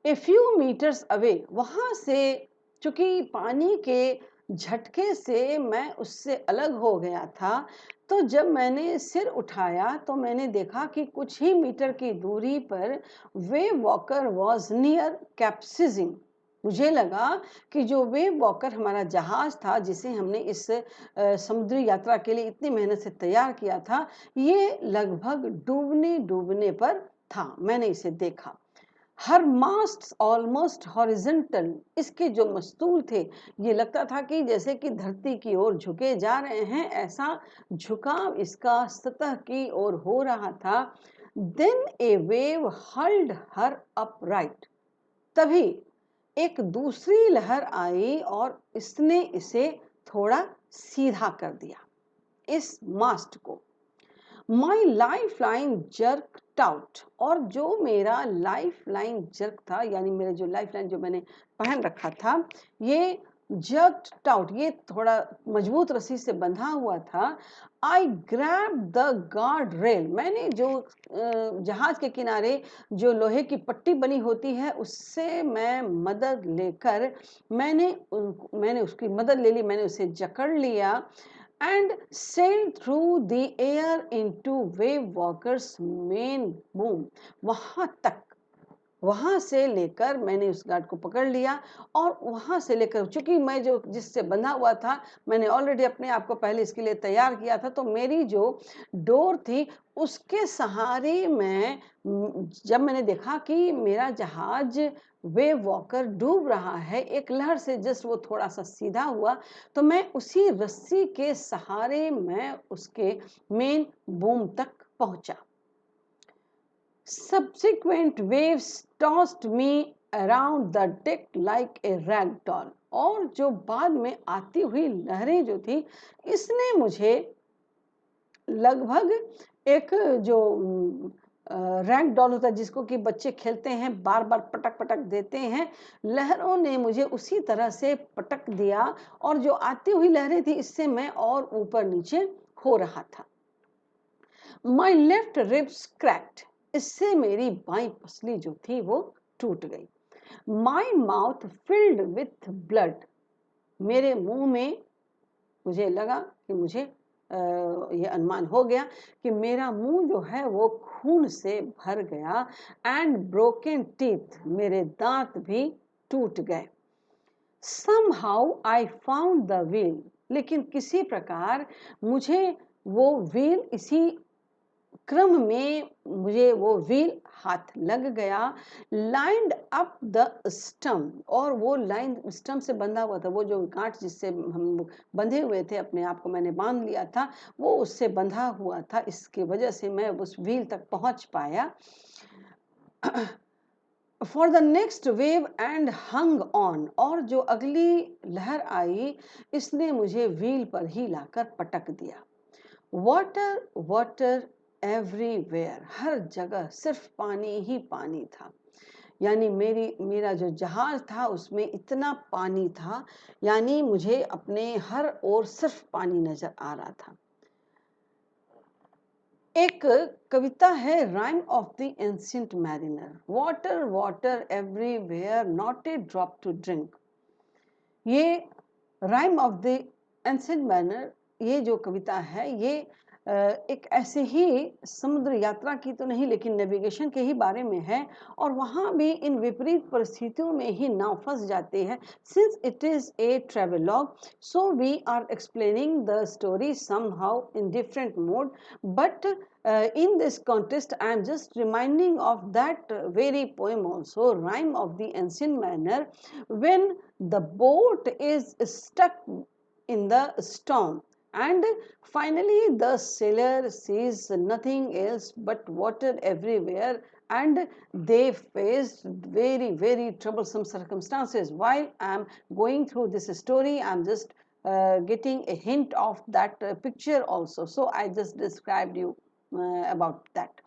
a few metres away, वहां से चूंकि पानी के झटके से मैं उससे अलग हो गया था, तो जब मैंने सिर उठाया तो मैंने देखा कि कुछ ही मीटर की दूरी पर वेव वॉकर वॉज नियर कैप्सिजिंग। मुझे लगा कि जो वेव वॉकर हमारा जहाज था जिसे हमने इस समुद्री यात्रा के लिए इतनी मेहनत से तैयार किया था, ये लगभग डूबने डूबने पर था। मैंने इसे देखा। हर मास्ट ऑलमोस्ट हॉरिजेंटल, इसके जो मस्तूल थे ये लगता था कि जैसे कि धरती की ओर झुके जा रहे हैं, ऐसा झुकाव इसका सतह की ओर हो रहा था। देन ए वेव हल्ड हर अपराइट, तभी एक दूसरी लहर आई और इसने इसे थोड़ा सीधा कर दिया, इस मास्ट को। My life line jerk out, और जो मेरा लाइफ लाइन जर्क था, यानी मेरे जो लाइफ लाइन जो मैंने पहन रखा था, ये जर्क आउट, ये थोड़ा मजबूत रस्सी से बंधा हुआ था। आई ग्रैब द गार्ड रेल, मैंने जो जहाज के किनारे जो लोहे की पट्टी बनी होती है उससे मैं मदद लेकर मैंने उसकी मदद ले ली, मैंने उसे जकड़ लिया। and sailed through the air into wave walker's main boom, वहां तक, वहां से लेकर मैंने उस गार्ड को पकड़ लिया और वहां से लेकर, चूंकि मैं जो जिससे बंधा हुआ था, मैंने ऑलरेडी अपने आप को पहले इसके लिए तैयार किया था, तो मेरी जो डोर थी उसके सहारे मैं, जब मैंने देखा कि मेरा जहाज वेव वॉकर डूब रहा है, एक लहर से जस्ट वो थोड़ा सा सीधा हुआ, तो मैं उसी रस्सी के सहारे मैं उसके मेन बूम तक पहुंचा। Subsequent waves tossed me around the deck like a rag doll, और जो बाद में आती हुई लहरें जो थी, इसने मुझे लगभग एक जो रैग डॉल होता है जिसको कि बच्चे खेलते हैं, बार बार पटक पटक देते हैं, लहरों ने मुझे उसी तरह से पटक दिया, और जो आती हुई लहरें थी इससे मैं और ऊपर नीचे हो रहा था। माई लेफ्ट रिब्स क्रैक्ड, इससे मेरी बाई पसली जो थी वो टूट गई। My mouth filled with blood, मेरे मुंह में, मुझे लगा कि मुझे ये अनुमान हो गया कि मेरा मुंह जो है वो खून से भर गया। एंड ब्रोकन टीथ, मेरे दांत भी टूट गए। somehow I found the wheel, लेकिन किसी प्रकार मुझे वो व्हील, इसी क्रम में मुझे वो व्हील हाथ लग गया। लाइंड अप द स्टम्प, और वो लाइन स्टम्प से बंधा हुआ था, वो जो गांठ जिससे हम बंधे हुए थे, अपने आप को मैंने बांध लिया था, वो उससे बंधा हुआ था, इसकी वजह से मैं उस व्हील तक पहुंच पाया। For the next wave and hung on, और जो अगली लहर आई इसने मुझे व्हील पर ही लाकर पटक दिया। वाटर वाटर एवरीवेयर, हर जगह सिर्फ पानी ही पानी था। यानी मेरा जो जहाज था उसमें इतना पानी था, यानी मुझे अपने हर ओर सिर्फ पानी नजर आ रहा था। एक कविता है rime of the ancient mariner, water water everywhere not a drop to drink. ये rime of the ancient mariner, ये जो कविता है ये एक ऐसे ही समुद्र यात्रा की तो नहीं लेकिन नेविगेशन के ही बारे में है, और वहाँ भी इन विपरीत परिस्थितियों में ही नाव फंस जाती है। Since it is a travelogue, so we are explaining the story somehow in different mode, but in this context I am just reminding of that very poem also, Rhyme of the Ancient Mariner, when the boat is stuck in the storm and finally the sailor sees nothing else but water everywhere, and they faced very troublesome circumstances. While I am going through this story, I am just getting a hint of that picture also, so I just described you about that.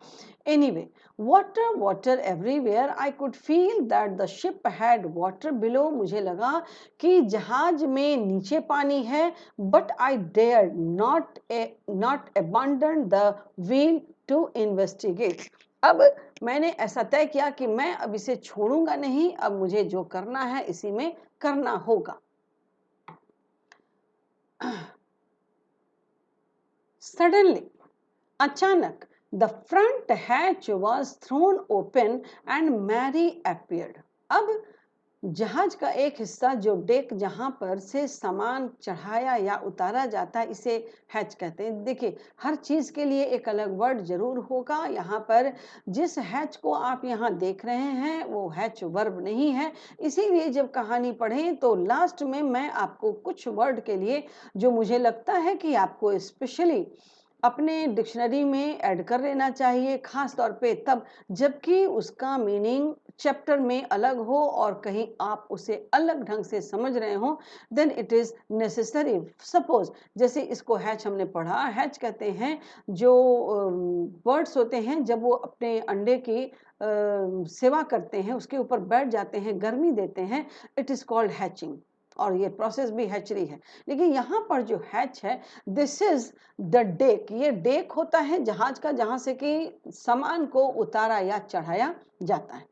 Anyway, water everywhere, I could feel that the ship had water below. मुझे लगा कि जहाज में नीचे पानी है, but I dared not abandon the wheel to investigate. अब मैंने ऐसा तय किया कि मैं अब इसे छोड़ूंगा नहीं, अब मुझे जो करना है इसी में करना होगा। Suddenly, अचानक, the front hatch was thrown open and Mary appeared. अब जहाज का एक हिस्सा, जो डेक जहां पर से सामान चढ़ाया या उतारा जाता है, इसे हैच कहते हैं। देखिए, हर चीज के लिए एक अलग वर्ड जरूर होगा। यहाँ पर जिस हैच को आप यहाँ देख रहे हैं वो हैच वर्ब नहीं है, इसीलिए जब कहानी पढ़ें तो लास्ट में मैं आपको कुछ वर्ड के लिए जो मुझे लगता है कि आपको स्पेशली अपने डिक्शनरी में ऐड कर लेना चाहिए, खास तौर पे तब जबकि उसका मीनिंग चैप्टर में अलग हो और कहीं आप उसे अलग ढंग से समझ रहे हो, then it is necessary. Suppose जैसे इसको हैच हमने पढ़ा, हैच कहते हैं जो बर्ड्स होते हैं जब वो अपने अंडे की सेवा करते हैं, उसके ऊपर बैठ जाते हैं, गर्मी देते हैं, इट इज कॉल्ड हैचिंग, और ये प्रोसेस भी हैचरी है। लेकिन यहाँ पर जो हैच है, दिस इज द डेक, ये डेक होता है जहाज का जहां से कि सामान को उतारा या चढ़ाया जाता है,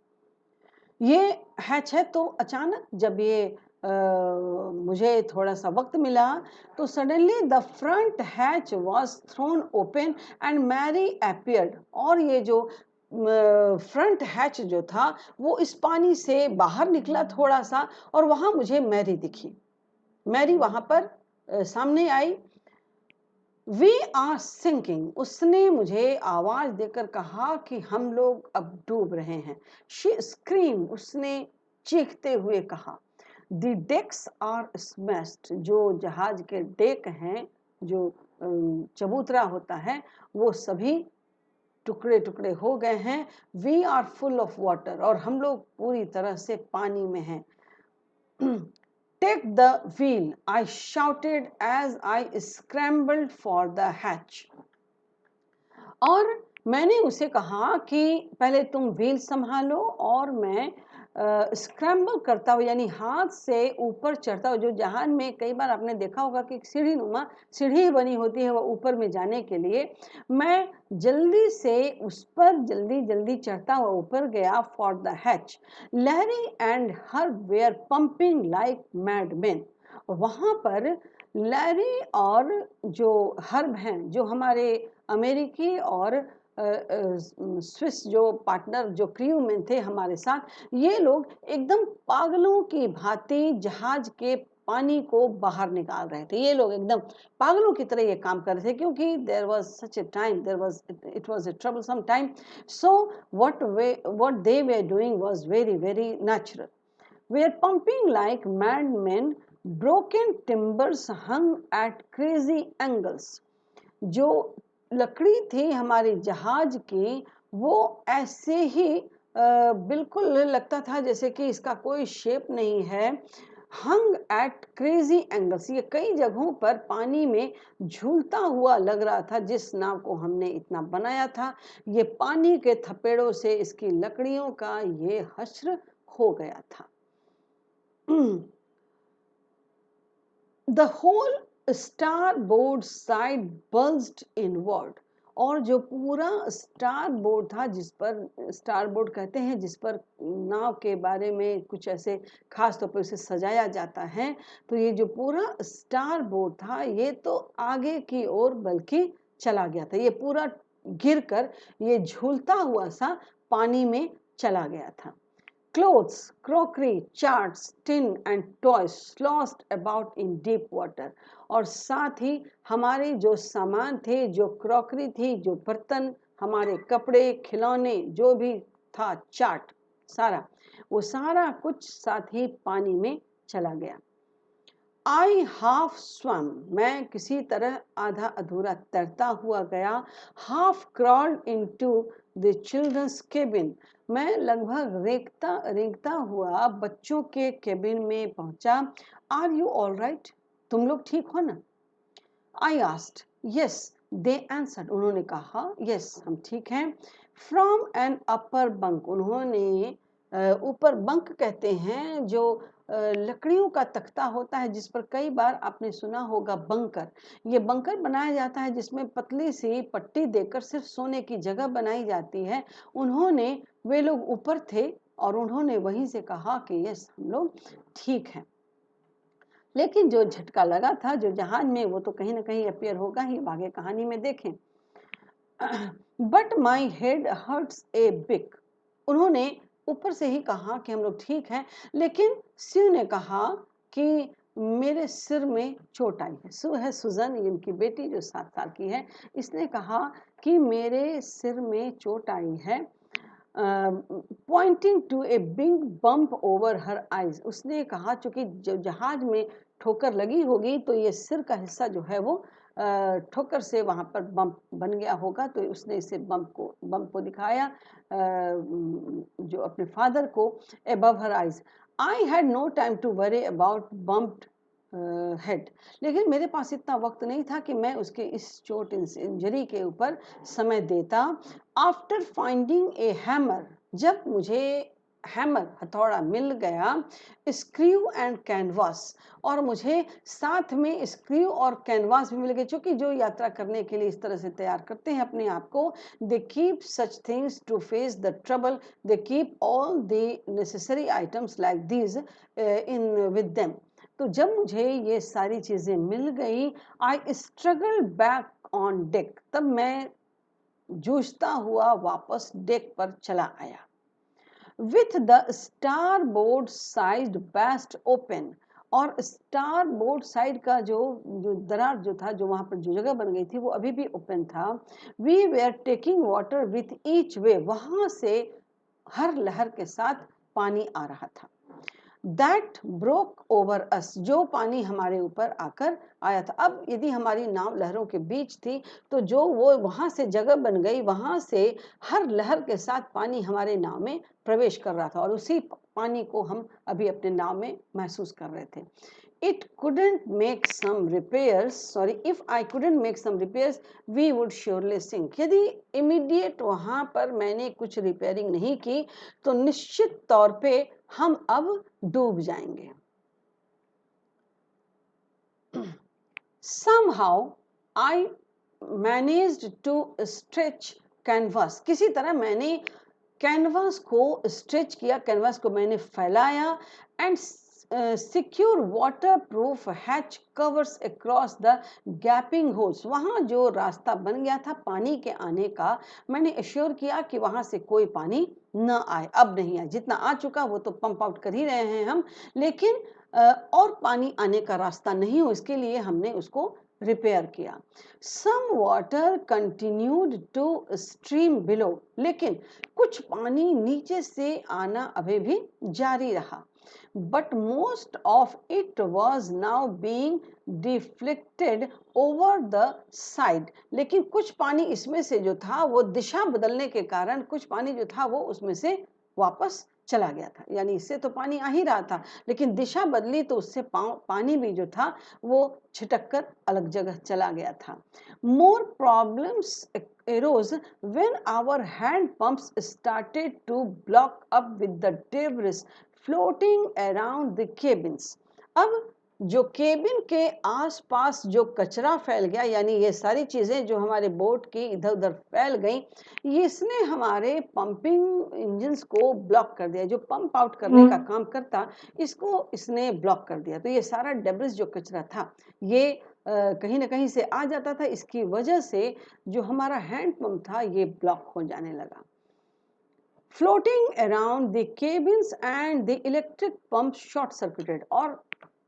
ये हैच है। तो अचानक जब ये मुझे थोड़ा सा वक्त मिला तो suddenly the front hatch was thrown open and Mary appeared, और ये जो फ्रंट हैच जो था वो इस पानी से बाहर निकला थोड़ा सा, और वहां मुझे मैरी दिखी। मैरी वहां पर सामने आई। वी आर सिंकिंग, उसने मुझे आवाज देकर कहा कि हम लोग अब डूब रहे हैं। शी स्क्रीम, उसने चीखते हुए कहा। द डेक्स आर स्मैश्ड, जो जहाज के डेक हैं, जो चबूतरा होता है, वो सभी टुकड़े टुकड़े हो गए हैं। We are full of water, और हम लोग पूरी तरह से पानी में हैं। Take the wheel, I shouted as I scrambled for the hatch. और मैंने उसे कहा कि पहले तुम व्हील संभालो और मैं स्क्रैम्बल करता हूँ, यानी हाथ से ऊपर चढ़ता हूँ। जो जहाज में कई बार आपने देखा होगा कि सीढ़ी नुमा सीढ़ी बनी होती है वो ऊपर में जाने के लिए, मैं जल्दी से उस पर जल्दी जल्दी चढ़ता हुआ ऊपर गया। For the hatch, Larry and her were pumping like madmen. वहाँ पर लैरी और जो हर्ब हैं, जो हमारे अमेरिकी और स्विस जो पार्टनर, जो क्रू में थे हमारे साथ, ये लोग एकदम पागलों की भांति जहाज के पानी को बाहर निकाल रहे थे। ये लोग एकदम पागलों की तरह ये काम कर रहे थे, क्योंकि there was such a time, it was a troublesome time. So what they were doing was very natural. We are pumping like madmen, broken timbers hung at crazy angles. जो लकड़ी थी हमारे जहाज की, वो ऐसे ही बिल्कुल लगता था जैसे कि इसका कोई शेप नहीं है। हंग एट क्रेजी एंगल्स, ये कई जगहों पर पानी में झूलता हुआ लग रहा था। जिस नाव को हमने इतना बनाया था, ये पानी के थपेड़ों से इसकी लकड़ियों का ये हश्र हो गया था। The whole starboard side bulged inward, और जो पूरा स्टारबोर्ड था, जिस पर स्टारबोर्ड कहते हैं जिस पर नाव के बारे में कुछ ऐसे खास तौर पर उसे सजाया जाता है, तो ये जो पूरा स्टारबोर्ड था ये तो आगे की ओर बल्कि चला गया था। ये पूरा गिरकर ये झूलता हुआ सा पानी में चला गया था। Clothes, crockery, charts, tin and toys sloshed about in deep water, और साथ ही हमारे जो सामान थे, जो क्रॉकरी थी, जो बर्तन, हमारे कपड़े, खिलौने, जो भी था, चार्ट, सारा वो सारा कुछ साथ ही पानी में चला गया। आई हाफ स्वम, मैं किसी तरह आधा अधूरा तैरता हुआ गया। Half crawled into the children's cabin, मैं लगभग रेंगता हुआ बच्चों के केबिन में पहुंचा। आर यू ऑल राइट, तुम लोग ठीक हो ना? I asked. Yes they answered, उन्होंने कहा यस हम ठीक हैं। फ्रॉम एन अपर बंक, उन्होंने ऊपर बंक कहते हैं जो लकड़ियों का तख्ता होता है, जिस पर कई बार आपने सुना होगा बंकर। ये बंकर बनाया जाता है जिसमें पतली सी पट्टी देकर सिर्फ सोने की जगह बनाई जाती है। उन्होंने, वे लोग ऊपर थे और उन्होंने वहीं से कहा कि यस हम लोग ठीक हैं। लेकिन जो झटका लगा था जो जहाज में, वो तो कहीं ना कहीं अपियर होगा ही, आगे कहानी में देखें। But my head hurts a big, उन्होंने ऊपर से ही कहा कि हम लोग ठीक हैं, लेकिन स्यू ने कहा कि मेरे सिर में चोट आई है। सू है सुजन, इनकी बेटी जो 7 साल की है, इसने कहा कि मेरे सिर में चोट आई है। Pointing to a big bump over her eyes, उसने कहा चूंकि जब जहाज में ठोकर लगी होगी तो ये सिर का हिस्सा जो है वो ठोकर से वहां पर बम्प बन गया होगा, तो उसने इसे बम्प को दिखाया जो अपने फादर को, above her eyes. I had no time to worry about bumped head, लेकिन मेरे पास इतना वक्त नहीं था कि मैं उसके इस चोट इंजरी के ऊपर समय देता। आफ्टर फाइंडिंग ए हैमर, जब मुझे हैमर हथौड़ा मिल गया, स्क्रू एंड कैनवास, और मुझे साथ में स्क्रू और कैनवास भी मिल गए, क्योंकि जो यात्रा करने के लिए इस तरह से तैयार करते हैं अपने आप को, they keep such things to face the trouble, they keep all the necessary items like these in with them. तो जब मुझे ये सारी चीजें मिल गई, I struggle back on deck, तब मैं जूझता हुआ वापस डेक पर चला आया। With the starboard side burst open, और स्टार बोर्ड साइड का जो दरार जो था, जो वहां पर जो जगह बन गई थी, वो अभी भी ओपन था। We were taking water with each way, वहां से हर लहर के साथ पानी आ रहा था। दैट ब्रोक ओवर अस, जो पानी हमारे ऊपर आकर आया था। अब यदि हमारी नाव लहरों के बीच थी, तो जो वो वहां से जगह बन गई, वहां से हर लहर के साथ पानी हमारे नाव में प्रवेश कर रहा था, और उसी पानी को हम अभी अपने नाव में महसूस कर रहे थे। It couldn't make some repairs, sorry, if I couldn't make some repairs, we would surely sink. यदि immediate वहाँ पर मैंने कुछ रिपेयरिंग नहीं की, तो निश्चित तौर पे हम अब डूब जाएंगे। Somehow I managed to stretch canvas, किसी तरह मैंने कैनवास को स्ट्रेच किया, कैनवास को मैंने फैलाया, and secure water proof hatch covers across the gapping holes, वहाँ जो रास्ता बन गया था पानी के आने का, मैंने एश्योर किया कि वहाँ से कोई पानी न आए, अब नहीं आए। जितना आ चुका वो तो पंप आउट कर ही रहे हैं हम, लेकिन और पानी आने का रास्ता नहीं हो, इसके लिए हमने उसको रिपेयर किया। Some water continued to stream below, लेकिन कुछ पानी नीचे से आना अभी भी जारी रहा। But most of it was now being deflected over the side, लेकिन कुछ पानी इसमें से जो था वो दिशा बदलने के कारण कुछ पानी जो था वो उसमें से वापस चला गया था, यानी इससे तो पानी आ ही रहा था, लेकिन दिशा बदली तो उससे पानी भी जो था वो छिटक कर अलग जगह चला गया था। More problems arose when our hand pumps started to block up with the debris floating around the cabins. अब जो केबिन के आसपास जो कचरा फैल गया, यानी ये सारी चीजें जो हमारे बोट की इधर उधर फैल गई, इसने हमारे पंपिंग इंजन्स को ब्लॉक कर दिया। जो पंप आउट करने का काम करता, इसको इसने ब्लॉक कर दिया। तो ये सारा डेब्रिस जो कचरा था, ये कहीं ना कहीं से आ जाता था। इसकी वजह से जो हमारा हैंड पंप था ये ब्लॉक हो जाने लगा। Floating around the cabins and the electric pump short circuited. और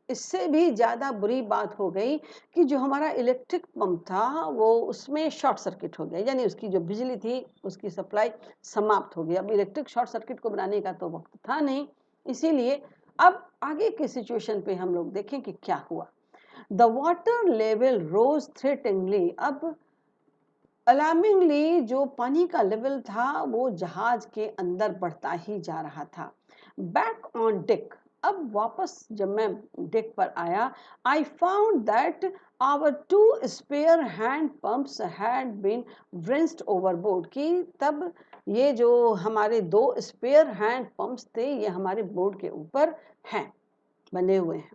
इससे भी ज़्यादा बुरी बात हो गई कि जो हमारा इलेक्ट्रिक पंप था वो उसमें शॉर्ट सर्किट हो गया, यानी उसकी जो बिजली थी उसकी सप्लाई समाप्त हो गई। अब इलेक्ट्रिक शॉर्ट सर्किट को बनाने का तो वक्त था नहीं, इसीलिए अब आगे की सिचुएशन पे हम लोग देखें कि क्या हुआ। द वाटर लेवल रोज थ्रेटनिंगली। अब अलार्मिंगली जो पानी का लेवल था वो जहाज के अंदर बढ़ता ही जा रहा था। Back on deck. अब वापस जब मैं डेक पर आया, I found that our two spare hand pumps had been wrenched overboard. की तब ये जो हमारे 2 स्पेयर हैंड पंप्स थे ये हमारे बोर्ड के ऊपर हैं, बने हुए हैं।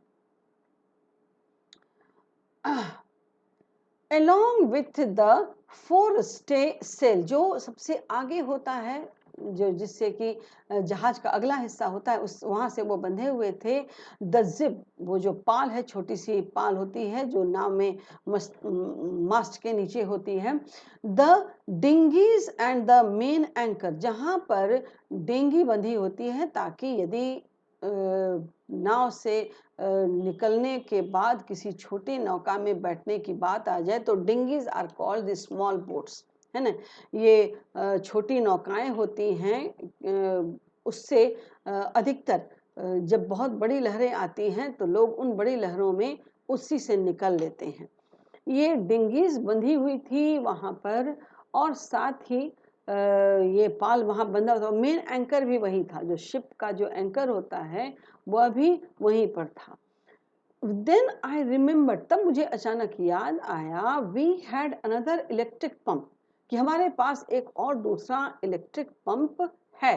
along with the foresail, जो सबसे आगे होता है, जो जिससे कि जहाज का अगला हिस्सा होता है, उस वहां से वो बंधे हुए थे। द जिप, वो जो पाल है, छोटी सी पाल होती है जो नाव में मास्ट के नीचे होती है। The dinghies and the main anchor, जहां पर डिंगी बंधी होती है ताकि यदि नाव से निकलने के बाद किसी छोटी नौका में बैठने की बात आ जाए तो dinghies are called the small boats, है ना। ये छोटी नौकाएं होती हैं। उससे अधिकतर जब बहुत बड़ी लहरें आती हैं तो लोग उन बड़ी लहरों में उसी से निकल लेते हैं। ये डिंगीज बंधी हुई थी वहां पर, और साथ ही ये पाल वहां बंधा था। मेन एंकर भी वही था, जो शिप का जो एंकर होता है वह भी वहीं पर था। देन आई रिमेम्बर, तब मुझे अचानक याद आया, we had another electric pump, कि हमारे पास एक और दूसरा इलेक्ट्रिक पंप है।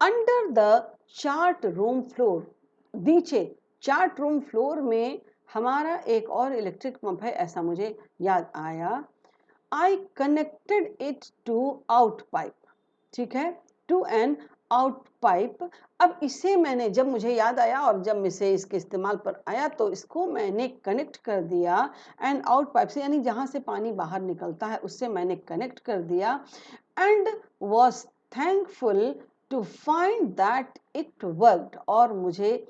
Under the chart room floor, नीचे चार्ट रूम फ्लोर में हमारा एक और इलेक्ट्रिक पंप है, ऐसा मुझे याद आया। I connected it to out pipe, ठीक है, टू एन आउट पाइप। अब इसे मैंने, जब मुझे याद आया और जब इसे इसके इस्तेमाल पर आया तो इसको मैंने कनेक्ट कर दिया एन आउट पाइप से, यानी जहां से पानी बाहर निकलता है उससे मैंने कनेक्ट कर दिया। And was thankful to find that it worked, और मुझे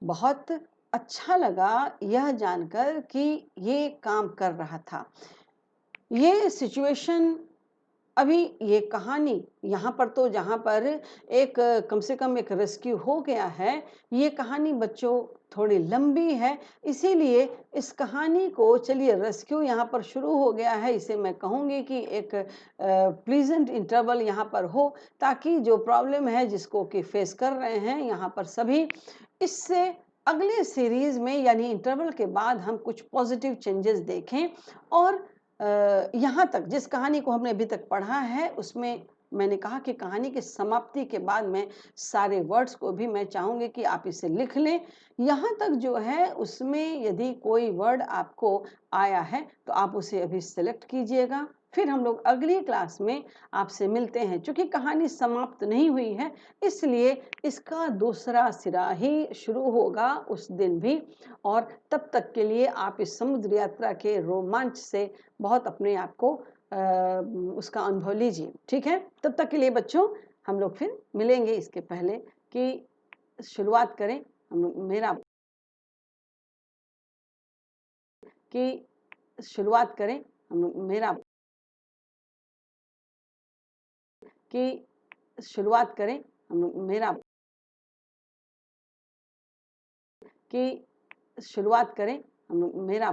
बहुत अच्छा लगा यह जानकर कि ये काम कर रहा था। ये सिचुएशन, अभी ये कहानी यहाँ पर तो जहाँ पर एक कम से कम एक रेस्क्यू हो गया है, ये कहानी बच्चों थोड़ी लंबी है, इसीलिए इस कहानी को, चलिए रेस्क्यू यहाँ पर शुरू हो गया है, इसे मैं कहूँगी कि एक प्लीजेंट इंटरवल यहाँ पर हो, ताकि जो प्रॉब्लम है जिसको कि फेस कर रहे हैं यहाँ पर सभी, इससे अगले सीरीज में यानी इंटरवल के बाद हम कुछ पॉजिटिव चेंजेस देखें। और यहाँ तक जिस कहानी को हमने अभी तक पढ़ा है उसमें मैंने कहा कि कहानी की समाप्ति के बाद मैं सारे वर्ड्स को भी मैं चाहूँगी कि आप इसे लिख लें। यहाँ तक जो है उसमें यदि कोई वर्ड आपको आया है तो आप उसे अभी सेलेक्ट कीजिएगा, फिर हम लोग अगली क्लास में आपसे मिलते हैं। चूँकि कहानी समाप्त नहीं हुई है इसलिए इसका दूसरा सिरा ही शुरू होगा उस दिन भी, और तब तक के लिए आप इस समुद्र यात्रा के रोमांच से बहुत अपने आप को उसका अनुभव लीजिए, ठीक है। तब तक के लिए बच्चों हम लोग फिर मिलेंगे। इसके पहले कि शुरुआत करें हम मेरा कि शुरुआत करें हम मेरा कि शुरुआत करें हम मेरा कि शुरुआत करें हम मेरा